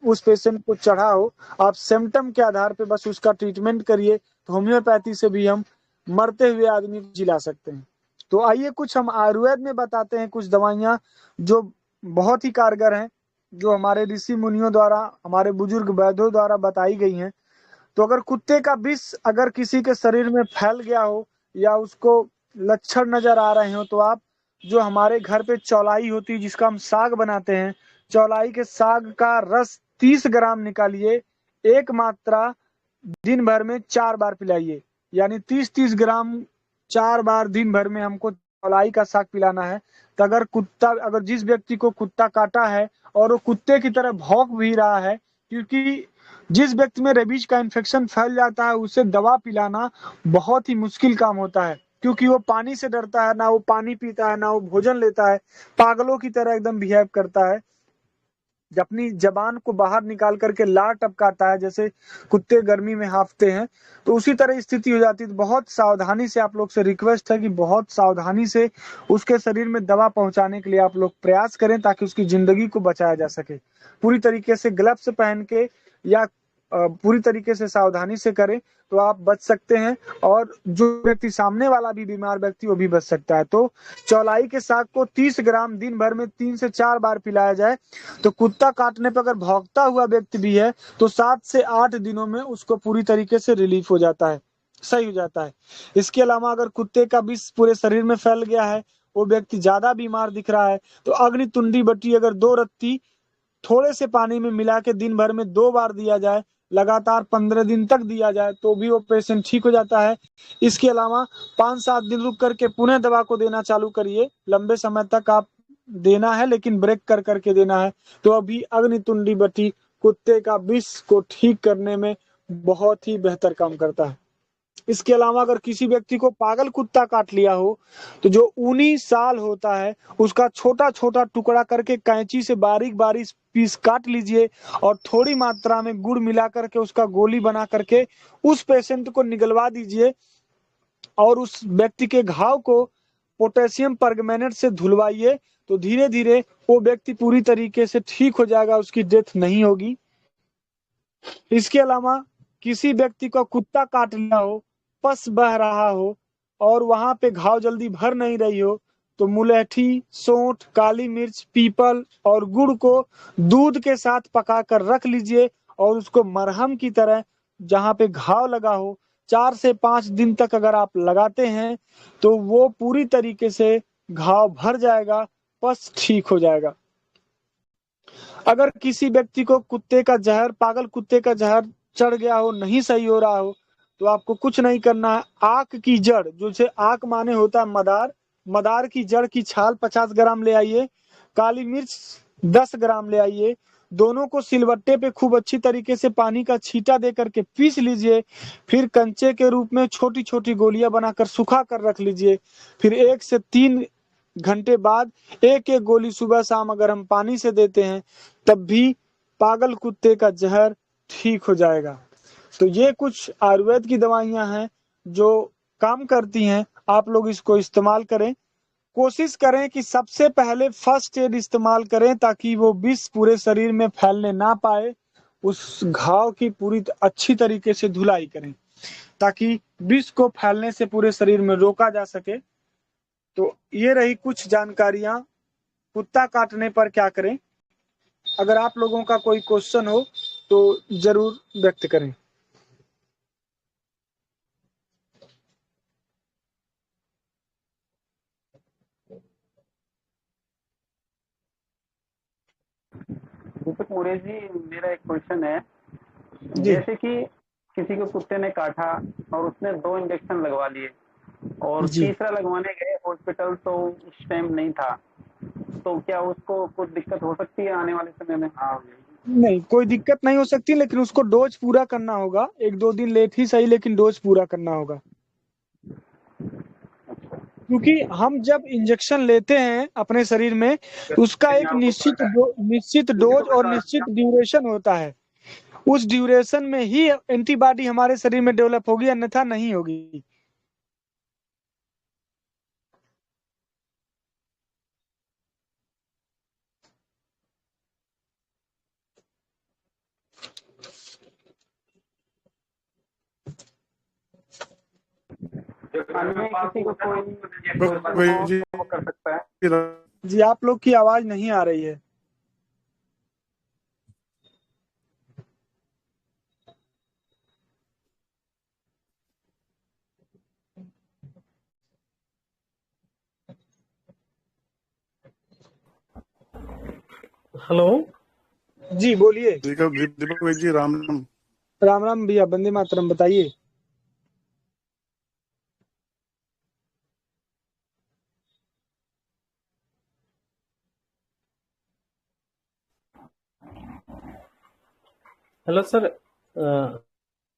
उस पेशेंट को चढ़ा हो, आप सिम्टम के आधार पे बस उसका ट्रीटमेंट करिए, तो होम्योपैथी से भी हम मरते हुए आदमी को जिला सकते हैं। तो आइए कुछ हम आयुर्वेद में बताते हैं कुछ दवाइयां जो बहुत ही कारगर हैं, जो हमारे ऋषि मुनियों द्वारा, हमारे बुजुर्ग वैद्यों द्वारा बताई गई हैं। तो अगर कुत्ते का विष अगर किसी के शरीर में फैल गया हो या उसको लक्षण नजर आ रहे हो, तो आप जो हमारे घर पे चौलाई होती है जिसका हम साग बनाते हैं, चौलाई के साग का रस 30 ग्राम निकालिए, एक मात्रा दिन भर में 4 बार पिलाइए, यानी 30-30 ग्राम 4 बार दिन भर में हमको चौलाई का साग पिलाना है। तो अगर जिस व्यक्ति को कुत्ता काटा है और वो कुत्ते की तरह भौंक भी रहा है, क्योंकि जिस व्यक्ति में रेबीज का इन्फेक्शन फैल जाता है उसे दवा पिलाना बहुत ही मुश्किल काम होता है, क्योंकि वो पानी से डरता है, ना वो पानी पीता है ना वो भोजन लेता है, पागलों की तरह एकदम बिहेव करता है, अपनी जबान को बाहर निकाल करके लार टपकाता है, जैसे कुत्ते गर्मी में हांफते हैं। तो उसी तरह स्थिति हो जाती है। तो बहुत सावधानी से, आप लोग से रिक्वेस्ट है कि बहुत सावधानी से उसके शरीर में दवा पहुंचाने के लिए आप लोग प्रयास करें, ताकि उसकी जिंदगी को बचाया जा सके। पूरी तरीके से ग्लव्स पहन के या पूरी तरीके से सावधानी से करें तो आप बच सकते हैं, और जो व्यक्ति सामने वाला भी बीमार व्यक्ति वो भी बच सकता है। तो चौलाई के साग को 30 ग्राम दिन भर में 3 से 4 बार पिलाया जाए, तो कुत्ता काटने पर अगर भौंकता हुआ व्यक्ति भी है तो 7 से 8 दिनों में उसको पूरी तरीके से रिलीफ हो जाता है, सही हो जाता है। इसके अलावा अगर कुत्ते का विष पूरे शरीर में फैल गया है, वो व्यक्ति ज्यादा बीमार दिख रहा है, तो अग्नि तुंडी बटी अगर 2 रत्ती थोड़े से पानी में मिला के दिन भर में 2 बार दिया जाए, लगातार 15 दिन तक दिया जाए, तो भी वो पेशेंट ठीक हो जाता है। इसके अलावा 5-7 दिन रुक करके पुनः दवा को देना चालू करिए, लंबे समय तक आप देना है लेकिन ब्रेक कर करके देना है। तो अभी अग्नितुंडी बटी कुत्ते का विष को ठीक करने में बहुत ही बेहतर काम करता है। इसके अलावा अगर किसी व्यक्ति को पागल कुत्ता काट लिया हो, तो जो ऊनी साल होता है उसका छोटा छोटा टुकड़ा करके कैंची से बारीक बारीक पीस काट लीजिए, और थोड़ी मात्रा में गुड़ मिला करके उसका गोली बना करके उस पेशेंट को निगलवा दीजिए, और उस व्यक्ति के घाव को पोटेशियम परमैंगनेट से धुलवाइए, तो धीरे धीरे वो व्यक्ति पूरी तरीके से ठीक हो जाएगा, उसकी डेथ नहीं होगी। इसके अलावा किसी व्यक्ति को कुत्ता काट लिया हो, पस बह रहा हो और वहां पे घाव जल्दी भर नहीं रही हो, तो मुलैठी, सोंठ, काली मिर्च, पीपल और गुड़ को दूध के साथ पकाकर रख लीजिए, और उसको मरहम की तरह जहां पे घाव लगा हो 4 से 5 दिन तक अगर आप लगाते हैं तो वो पूरी तरीके से घाव भर जाएगा, पस ठीक हो जाएगा। अगर किसी व्यक्ति को कुत्ते का जहर, पागल कुत्ते का जहर चढ़ गया हो, नहीं सही हो रहा हो, तो आपको कुछ नहीं करना है। आक की जड़, जो से आक माने होता है मदार, मदार की जड़ की छाल 50 ग्राम ले आइए, काली मिर्च 10 ग्राम ले आइए, दोनों को सिलबट्टे पे खूब अच्छी तरीके से पानी का छींटा दे करके पीस लीजिए, फिर कंचे के रूप में छोटी छोटी गोलियां बनाकर सुखा कर रख लीजिए। फिर 1 से 3 घंटे बाद एक एक गोली सुबह शाम अगर हम पानी से देते हैं, तब भी पागल कुत्ते का जहर ठीक हो जाएगा। तो ये कुछ आयुर्वेद की दवाइयां हैं जो काम करती हैं, आप लोग इसको इस्तेमाल करें। कोशिश करें कि सबसे पहले फर्स्ट एड इस्तेमाल करें, ताकि वो विष पूरे शरीर में फैलने ना पाए। उस घाव की पूरी अच्छी तरीके से धुलाई करें, ताकि विष को फैलने से पूरे शरीर में रोका जा सके। तो ये रही कुछ जानकारियां कुत्ता काटने पर क्या करें। अगर आप लोगों का कोई क्वेश्चन हो तो जरूर व्यक्त करें। दीपक मौर्य जी, मेरा एक क्वेश्चन है। जी जैसे कि किसी को कुत्ते ने काटा और उसने 2 इंजेक्शन लगवा लिए और जी। तीसरा लगवाने गए हॉस्पिटल, तो उस टाइम नहीं था, तो क्या उसको कुछ दिक्कत हो सकती है आने वाले समय में? नहीं, कोई दिक्कत नहीं हो सकती, लेकिन उसको डोज पूरा करना होगा। 1-2 दिन लेट ही सही, लेकिन डोज पूरा करना होगा। क्योंकि हम जब इंजेक्शन लेते हैं अपने शरीर में, उसका एक निश्चित डोज और निश्चित ड्यूरेशन होता है। उस ड्यूरेशन में ही एंटीबॉडी हमारे शरीर में डेवलप होगी, अन्यथा नहीं होगी। अन्य किसी को कोई भाई हो जी, तो वो कर सकता है? जी, आप लोग की आवाज नहीं आ रही है। हेलो। जी बोलिए। दीपक भाई जी, राम राम। राम राम भैया, वंदे मातरम, बताइए। Hello sir.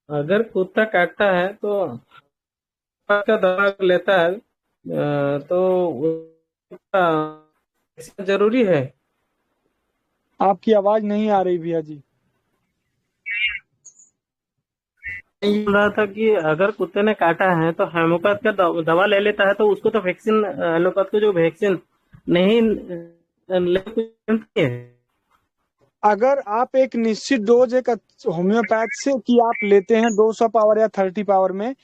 अगर कुत्ता काटता है तो का दवा लेता है, तो उसका जरूरी है? आपकी आवाज नहीं आ रही भैया जी। मैं ये बोल रहा था कि अगर कुत्ते ने काटा है तो होम्योपैथ का दवा ले लेता है, तो उसको तो वैक्सीन, एलोपैथ को जो वैक्सीन नहीं ले है। अगर आप एक निश्चित डोज एक होम्योपैथ से की आप लेते हैं 200 पावर या 30 पावर में,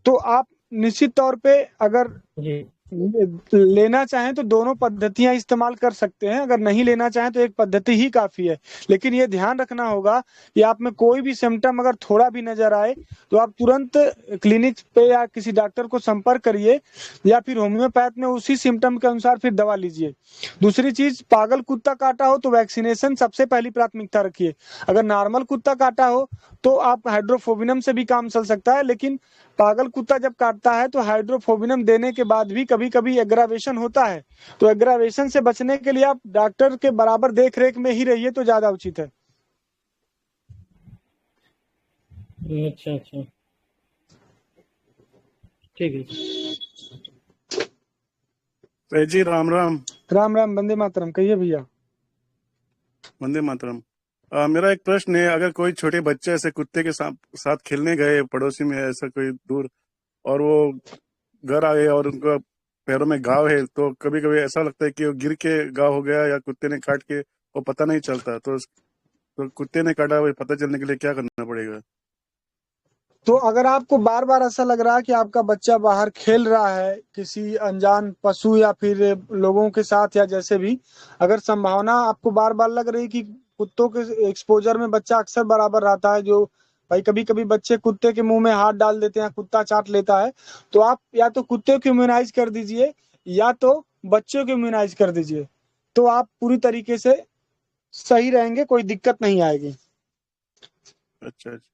तो आप निश्चित तौर पे अगर जी। लेना चाहें तो दोनों पद्धतियां इस्तेमाल कर सकते हैं। अगर नहीं लेना चाहें तो एक पद्धति ही काफी है। लेकिन ये ध्यान रखना होगा कि आप में कोई भी सिम्टम अगर थोड़ा भी नजर आए तो आप तुरंत क्लिनिक पे या किसी डॉक्टर को संपर्क करिए, या फिर होम्योपैथ में उसी सिम्टम के अनुसार फिर दवा लीजिए। दूसरी चीज, पागल कुत्ता काटा हो तो वैक्सीनेशन सबसे पहली प्राथमिकता रखिए। अगर नॉर्मल कुत्ता काटा हो तो आप हाइड्रोफोबिनम से भी काम चल सकता है, लेकिन पागल कुत्ता जब काटता है तो हाइड्रोफोबिनम देने के बाद भी कभी कभी एग्रावेशन होता है। तो एग्रावेशन से बचने के लिए आप डॉक्टर के बराबर देख रेख में ही रहिए तो ज्यादा उचित है। अच्छा अच्छा, ठीक है। भाई जी, राम राम। राम राम, वंदे मातरम, कहिए भैया। वंदे मातरम। मेरा एक प्रश्न है, अगर कोई छोटे बच्चे ऐसे कुत्ते के साथ खेलने गए पड़ोसी में, ऐसा कोई दूर, और वो घर आ गए और उनको पैरों में घाव है, तो कभी कभी ऐसा लगता है कि वो गिर के घाव हो गया या कुत्ते ने काट के, वो पता नहीं चलता। तो कुत्ते ने काटा वो पता चलने के लिए क्या करना पड़ेगा? तो अगर आपको बार बार ऐसा लग रहा है कि आपका बच्चा बाहर खेल रहा है किसी अनजान पशु या फिर लोगों के साथ या जैसे भी, अगर संभावना आपको बार बार लग रही कि कुत्तों के एक्सपोजर में बच्चा अक्सर बराबर रहता है, जो भाई कभी कभी बच्चे कुत्ते के मुंह में हाथ डाल देते हैं, कुत्ता चाट लेता है, तो आप या तो कुत्ते को इम्यूनाइज कर दीजिए या तो बच्चों को इम्यूनाइज कर दीजिए। तो आप पूरी तरीके से सही रहेंगे, कोई दिक्कत नहीं आएगी। अच्छा अच्छा।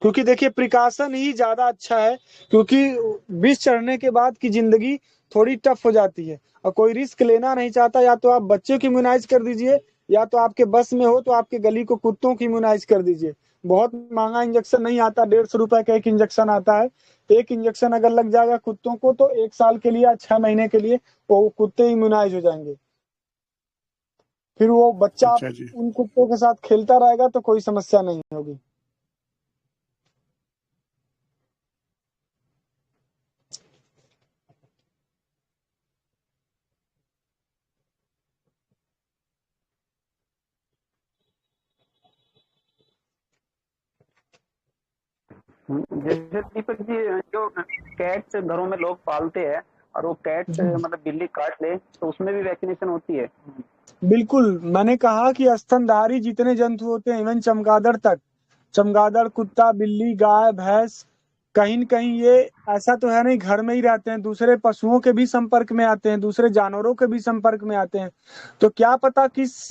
क्योंकि देखिए प्रिकॉशन ही ज्यादा अच्छा है। क्योंकि विष चढ़ने के बाद की जिंदगी थोड़ी टफ हो जाती है, और कोई रिस्क लेना नहीं चाहता, या तो आप बच्चे को इम्यूनाइज कर दीजिए, या तो आपके बस में हो तो आपके गली को कुत्तों की इम्यूनाइज कर दीजिए। बहुत महंगा इंजेक्शन नहीं आता, 150 रुपए का एक इंजेक्शन आता है। एक इंजेक्शन अगर लग जाएगा कुत्तों को तो 1 साल के लिए या 6 महीने के लिए वो कुत्ते इम्यूनाइज हो जाएंगे। फिर वो बच्चा अच्छा जी। उन कुत्तों के साथ खेलता रहेगा तो कोई समस्या नहीं होगी। जैसे दीपक जी, जो कैट घरों में लोग पालते हैं, और वो कैट मतलब बिल्ली काट ले तो उसमें भी वैक्सीनेशन होती है? बिल्कुल, मैंने कहा कि स्तनधारी जितने जंतु होते हैं, इवन चमगादड़ तक, चमगादड़, कुत्ता, बिल्ली, गाय, भैंस, कहीं न कहीं ये ऐसा तो है नहीं, घर में ही रहते हैं, दूसरे पशुओं के भी संपर्क में आते हैं, दूसरे जानवरों के भी संपर्क में आते हैं। तो क्या पता किस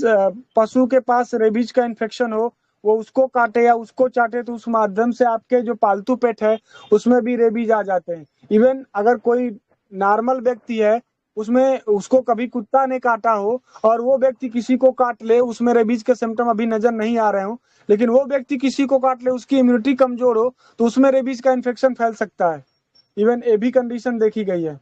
पशु के पास रेबीज का इन्फेक्शन हो, वो उसको काटे या उसको चाटे, तो उस माध्यम से आपके जो पालतू पेट है उसमें भी रेबीज आ जाते हैं। इवन अगर कोई नॉर्मल व्यक्ति है, उसमें उसको कभी कुत्ता ने काटा हो और वो व्यक्ति किसी को काट ले, उसमें रेबीज के सिम्टम अभी नजर नहीं आ रहे हो, लेकिन वो व्यक्ति किसी को काट ले, उसकी इम्यूनिटी कमजोर हो, तो उसमें रेबीज का इन्फेक्शन फैल सकता है। इवन ये भी कंडीशन देखी गई है।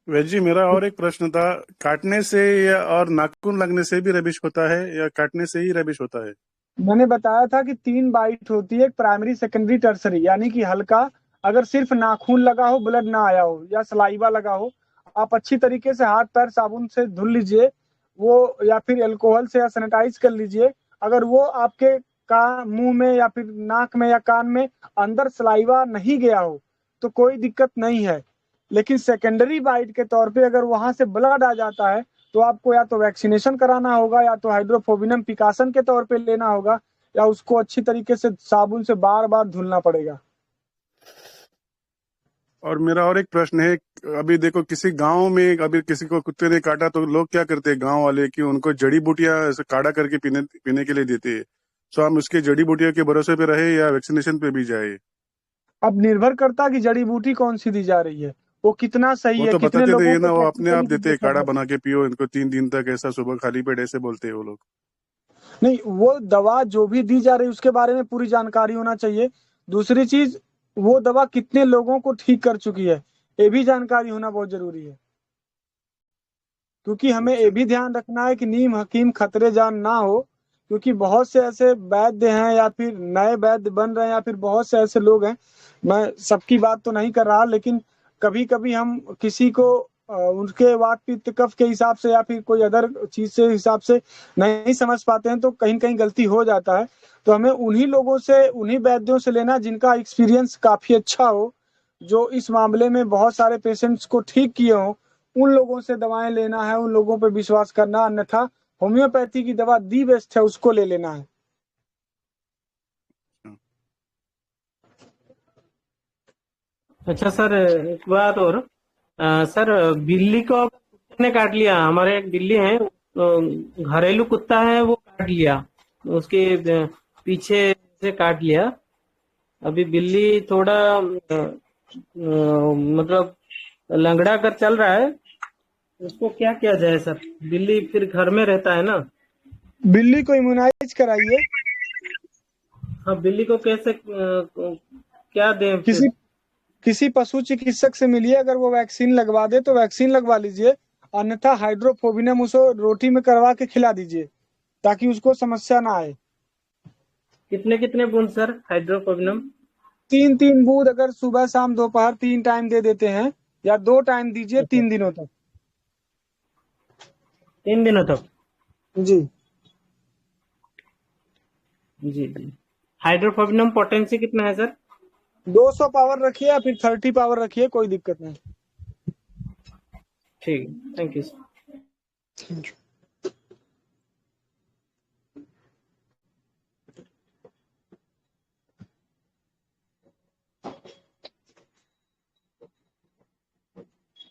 वैद्य जी, मेरा और एक प्रश्न था, काटने से या और नाखून लगने से भी रेबिश होता है या काटने से ही रेबिश होता है? मैंने बताया था कि 3 बाइट होती है, प्राइमरी, सेकेंडरी, टर्सरी, यानी कि हल्का, अगर सिर्फ नाखून लगा हो, ब्लड ना आया हो या सलाइवा लगा हो, आप अच्छी तरीके से हाथ पैर साबुन से धुल लीजिए वो, या फिर अल्कोहल से या सैनिटाइज कर लीजिए। अगर वो आपके मुंह में या फिर नाक में या कान में अंदर सलाइवा नहीं गया हो तो कोई दिक्कत नहीं है। लेकिन सेकेंडरी बाइट के तौर पे अगर वहां से ब्लड आ जाता है तो आपको या तो वैक्सीनेशन कराना होगा, या तो हाइड्रोफोबिनम पिकासन के तौर पे लेना होगा, या उसको अच्छी तरीके से साबुन से बार बार धुलना पड़ेगा। और मेरा और एक प्रश्न है, अभी देखो किसी गांव में अभी किसी को कुत्ते ने काटा तो लोग क्या करते हैं गांव वाले कि उनको जड़ी बूटियां ऐसे काढ़ा करके पीने के लिए देते हैं। तो हम उसके जड़ी बूटियों के भरोसे पे रहे या वैक्सीनेशन पे भी जाए? अब निर्भर करता कि जड़ी बूटी कौन सी दी जा रही है, वो कितना सही वो है, तो कितने बताते लोगों थे ना, को वो अपने आप प्रैक्टिकली देते हैं, देखा काढ़ा गया। बना के पियो इनको 3 दिन तक, ऐसा सुबह खाली पेट, ऐसे बोलते हैं वो लोग। नहीं, वो दवा जो भी दी जा रही है उसके बारे में पूरी जानकारी होना चाहिए। दूसरी चीज, वो दवा कितने लोगों को ठीक कर चुकी है, ये भी जानकारी होना बहुत जरूरी है। क्योंकि हमें ये भी ध्यान रखना है कि नीम हकीम खतरे जान ना हो, क्योंकि बहुत से ऐसे वैद्य हैं या फिर नए वैद्य बन रहे हैं, या फिर बहुत से ऐसे लोग हैं, मैं सबकी बात तो नहीं कर रहा, लेकिन कभी कभी हम किसी को उनके वात पित्त कफ के हिसाब से या फिर कोई अदर चीज से हिसाब से नहीं समझ पाते हैं, तो कहीं कहीं गलती हो जाता है। तो हमें उन्हीं लोगों से, उन्हीं वैद्यों से लेना जिनका एक्सपीरियंस काफी अच्छा हो, जो इस मामले में बहुत सारे पेशेंट्स को ठीक किए हों, उन लोगों से दवाएं लेना है, उन लोगों पे विश्वास करना। अन्यथा होम्योपैथी की दवा दी बेस्ट है, उसको ले लेना है। अच्छा सर, एक बात और, सर बिल्ली को कुत्ते ने काट लिया, हमारे एक बिल्ली है, घरेलू कुत्ता है, वो काट लिया, उसके पीछे से काट लिया। अभी बिल्ली थोड़ा मतलब लंगड़ा कर चल रहा है, उसको क्या किया जाए सर? बिल्ली फिर घर में रहता है ना। बिल्ली को इम्यूनाइज कराइए। हाँ, बिल्ली को कैसे क्या दें फिर? किसी पशु चिकित्सक से मिलिए, अगर वो वैक्सीन लगवा दे तो वैक्सीन लगवा लीजिए, अन्यथा हाइड्रोफोबिनम उसको रोटी में करवा के खिला दीजिए ताकि उसको समस्या ना आए। कितने कितने बूंद सर हाइड्रोफोबिनम? 3 बूंद, अगर सुबह शाम दोपहर 3 टाइम दे देते हैं, या 2 टाइम दीजिए 3 दिनों तक। 3 दिनों तक? जी जी जी। हाइड्रोफोबिनम पोटेंसी कितना है सर? 200 पावर रखिए या फिर 30 पावर रखिए, कोई दिक्कत नहीं। ठीक, थैंक यू सर।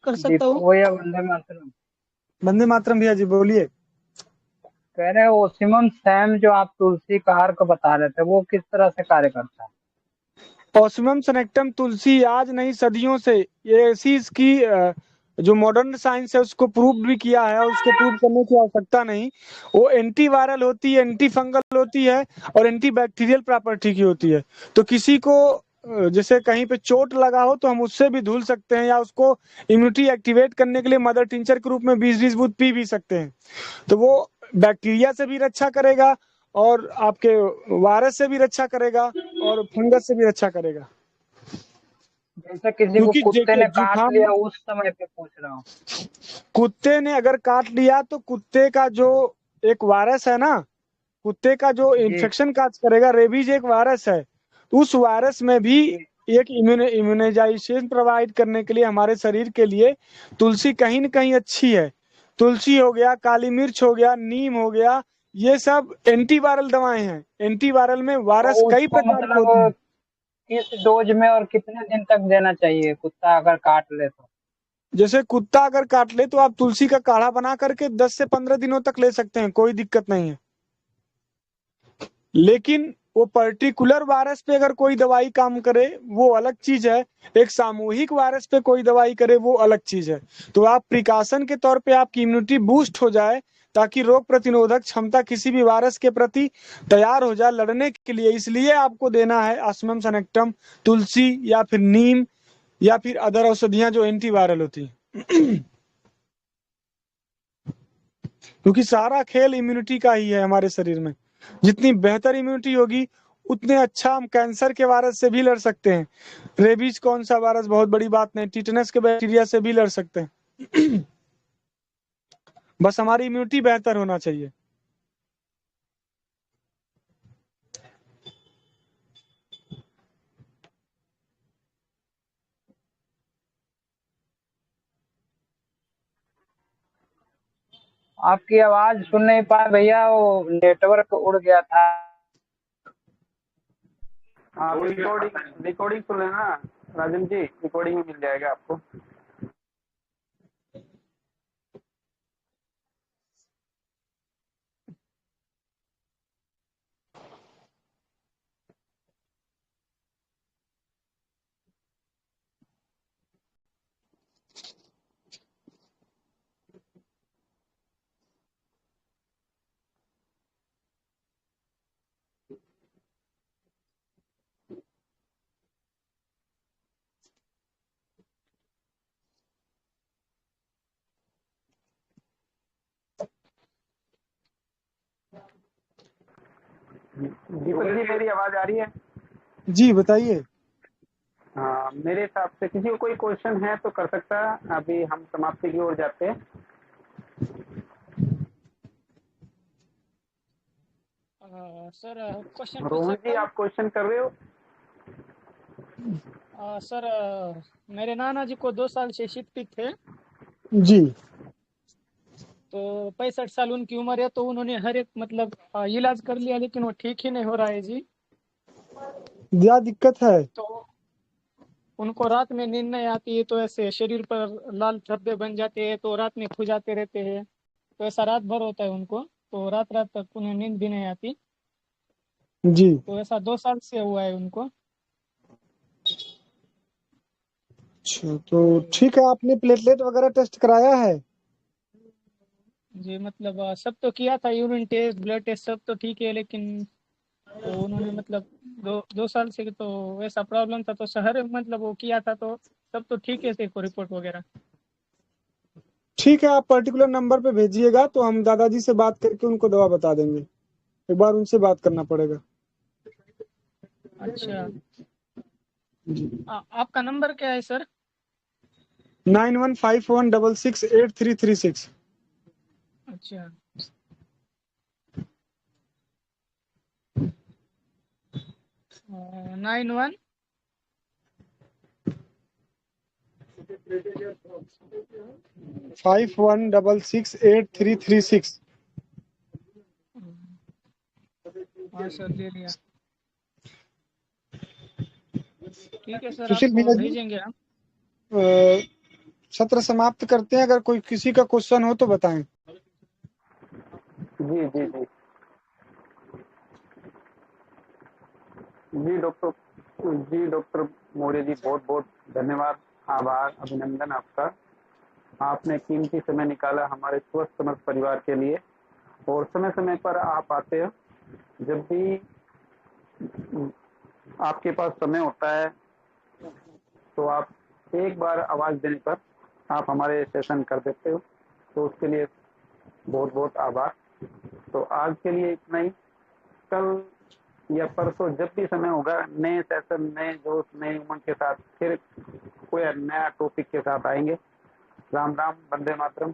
कर सकता हूँ। वो या वंदे मातरम? वंदे मातरम भैया जी बोलिए। कह रहे ओसिमम सैम जो आप तुलसी कहार को बता रहे थे, वो किस तरह से कार्य करता है? ऑस्मियम सेनेक्टम तुलसी आज नहीं, सदियों से ये ऐसी, इसकी जो मॉडर्न साइंस है उसको प्रूव भी किया है, और उसको प्रूव करने की आवश्यकता नहीं। वो एंटी वायरल होती है, एंटी फंगल होती है, और एंटी बैक्टीरियल प्रॉपर्टी की होती है। तो किसी को जैसे कहीं पे चोट लगा हो तो हम उससे भी धुल सकते हैं, या उसको इम्यूनिटी एक्टिवेट करने के लिए मदर टिंचर के रूप में 20-20 बूंद पी भी सकते हैं। तो वो बैक्टीरिया से भी रक्षा करेगा, और आपके वायरस से भी रक्षा करेगा, और फंगस से भी रक्षा करेगा। जैसे किसी को कुत्ते ने काट लिया उस समय पे पूछ रहा हूँ। कुत्ते ने अगर काट लिया तो कुत्ते का जो एक वायरस है ना, कुत्ते का जो इन्फेक्शन काज करेगा, रेबीज एक वायरस है, तो उस वायरस में भी एक इम्यूनाइजेशन प्रोवाइड करने के लिए हमारे शरीर के लिए तुलसी कहीं न कहीं अच्छी है। तुलसी हो गया, काली मिर्च हो गया, नीम हो गया, ये सब एंटीवायरल दवाएं हैं। एंटीवायरल में वायरस तो कई उसको प्रकार के होते हैं। मतलब किस डोज में और कितने दिन तक देना चाहिए, कुत्ता अगर काट ले तो? जैसे कुत्ता अगर काट ले तो आप तुलसी का काढ़ा बना करके 10 से 15 दिनों तक ले सकते हैं, कोई दिक्कत नहीं है। लेकिन वो पर्टिकुलर वायरस पे अगर कोई दवाई काम करे वो अलग चीज है, एक सामूहिक वायरस पे कोई दवाई करे वो अलग चीज है। तो आप प्रिकॉशन के तौर पे आपकी इम्यूनिटी बूस्ट हो जाए, ताकि रोग प्रतिरोधक क्षमता किसी भी वायरस के प्रति तैयार हो जाए लड़ने के लिए, इसलिए आपको देना है ऑस्मियम सैक्टिनम, तुलसी या फिर नीम या फिर अदर औषधियां जो एंटीवायरल होती हैं। क्योंकि सारा खेल इम्यूनिटी का ही है हमारे शरीर में। जितनी बेहतर इम्यूनिटी होगी उतने अच्छा हम कैंसर के वायरस से भी लड़ सकते हैं। रेबीज कौन सा वायरस बहुत बड़ी बात नहीं, टिटनस के बैक्टीरिया से भी लड़ सकते हैं। बस हमारी इम्यूनिटी बेहतर होना चाहिए। आपकी आवाज सुन नहीं पाया भैया, वो नेटवर्क उड़ गया था। हाँ, रिकॉर्डिंग सुन लेना राजन जी, रिकॉर्डिंग में मिल जाएगा आपको। दीपक जी, मेरी आवाज आ रही है? जी बताइए। हाँ, मेरे हिसाब से किसी को कोई क्वेश्चन है तो कर सकता है, अभी हम समाप्ति की ओर जाते हैं। सर क्वेश्चन पूछ रोहन सकता जी, हूँ? आप क्वेश्चन कर रहे हो? सर मेरे नाना जी को 2 साल से शिफ्ट थे, जी तो 65 साल उनकी उम्र है, तो उन्होंने हर एक मतलब इलाज कर लिया, लेकिन वो ठीक ही नहीं हो रहा है जी। क्या दिक्कत है? तो उनको रात में नींद नहीं आती है, तो ऐसे शरीर पर लाल धब्बे बन जाते हैं, तो रात में खुजाते रहते हैं, तो ऐसा रात भर होता है उनको, तो रात रात तक उन्हें नींद भी नहीं आती। जी तो ऐसा 2 साल से हुआ है उनको। अच्छा, तो ठीक है, आपने प्लेटलेट वगैरह टेस्ट कराया है? जी मतलब सब तो किया था, यूरिन टेस्ट, ब्लड टेस्ट सब तो ठीक है, लेकिन तो उन्होंने मतलब 2 साल से तो ऐसा प्रॉब्लम था, तो शहर मतलब वो किया था, तो सब तो ठीक है थे को रिपोर्ट वगैरह। ठीक है, आप पर्टिकुलर नंबर पे भेजिएगा तो हम दादाजी से बात करके उनको दवा बता देंगे। एक बार उनसे बात करना पड़ेगा। अच्छा, जी। आपका नंबर क्या है सर? 9151668336। अच्छा, 91 51668336। हाँ सर, ले लिया। ठीक है सर, सुशील आपको भैया जी, भेजेंगे हम। सत्र समाप्त करते हैं। अगर कोई किसी का क्वेश्चन हो तो बताएं। जी जी जी डॉक्टर मौर्य जी, बहुत बहुत धन्यवाद, आभार, अभिनंदन आपका। आपने कीमती समय निकाला हमारे स्वस्थ समर्थ परिवार के लिए, और समय समय पर आप आते हो। जब भी आपके पास समय होता है तो आप एक बार आवाज देने पर आप हमारे सेशन कर देते हो, तो उसके लिए बहुत बहुत आभार। तो आज के लिए इतना ही। कल या परसों जब भी समय होगा, नए सेशन, नए जोश, नए उमंग के साथ फिर कोई नया टॉपिक के साथ आएंगे। राम राम, वंदे मातरम।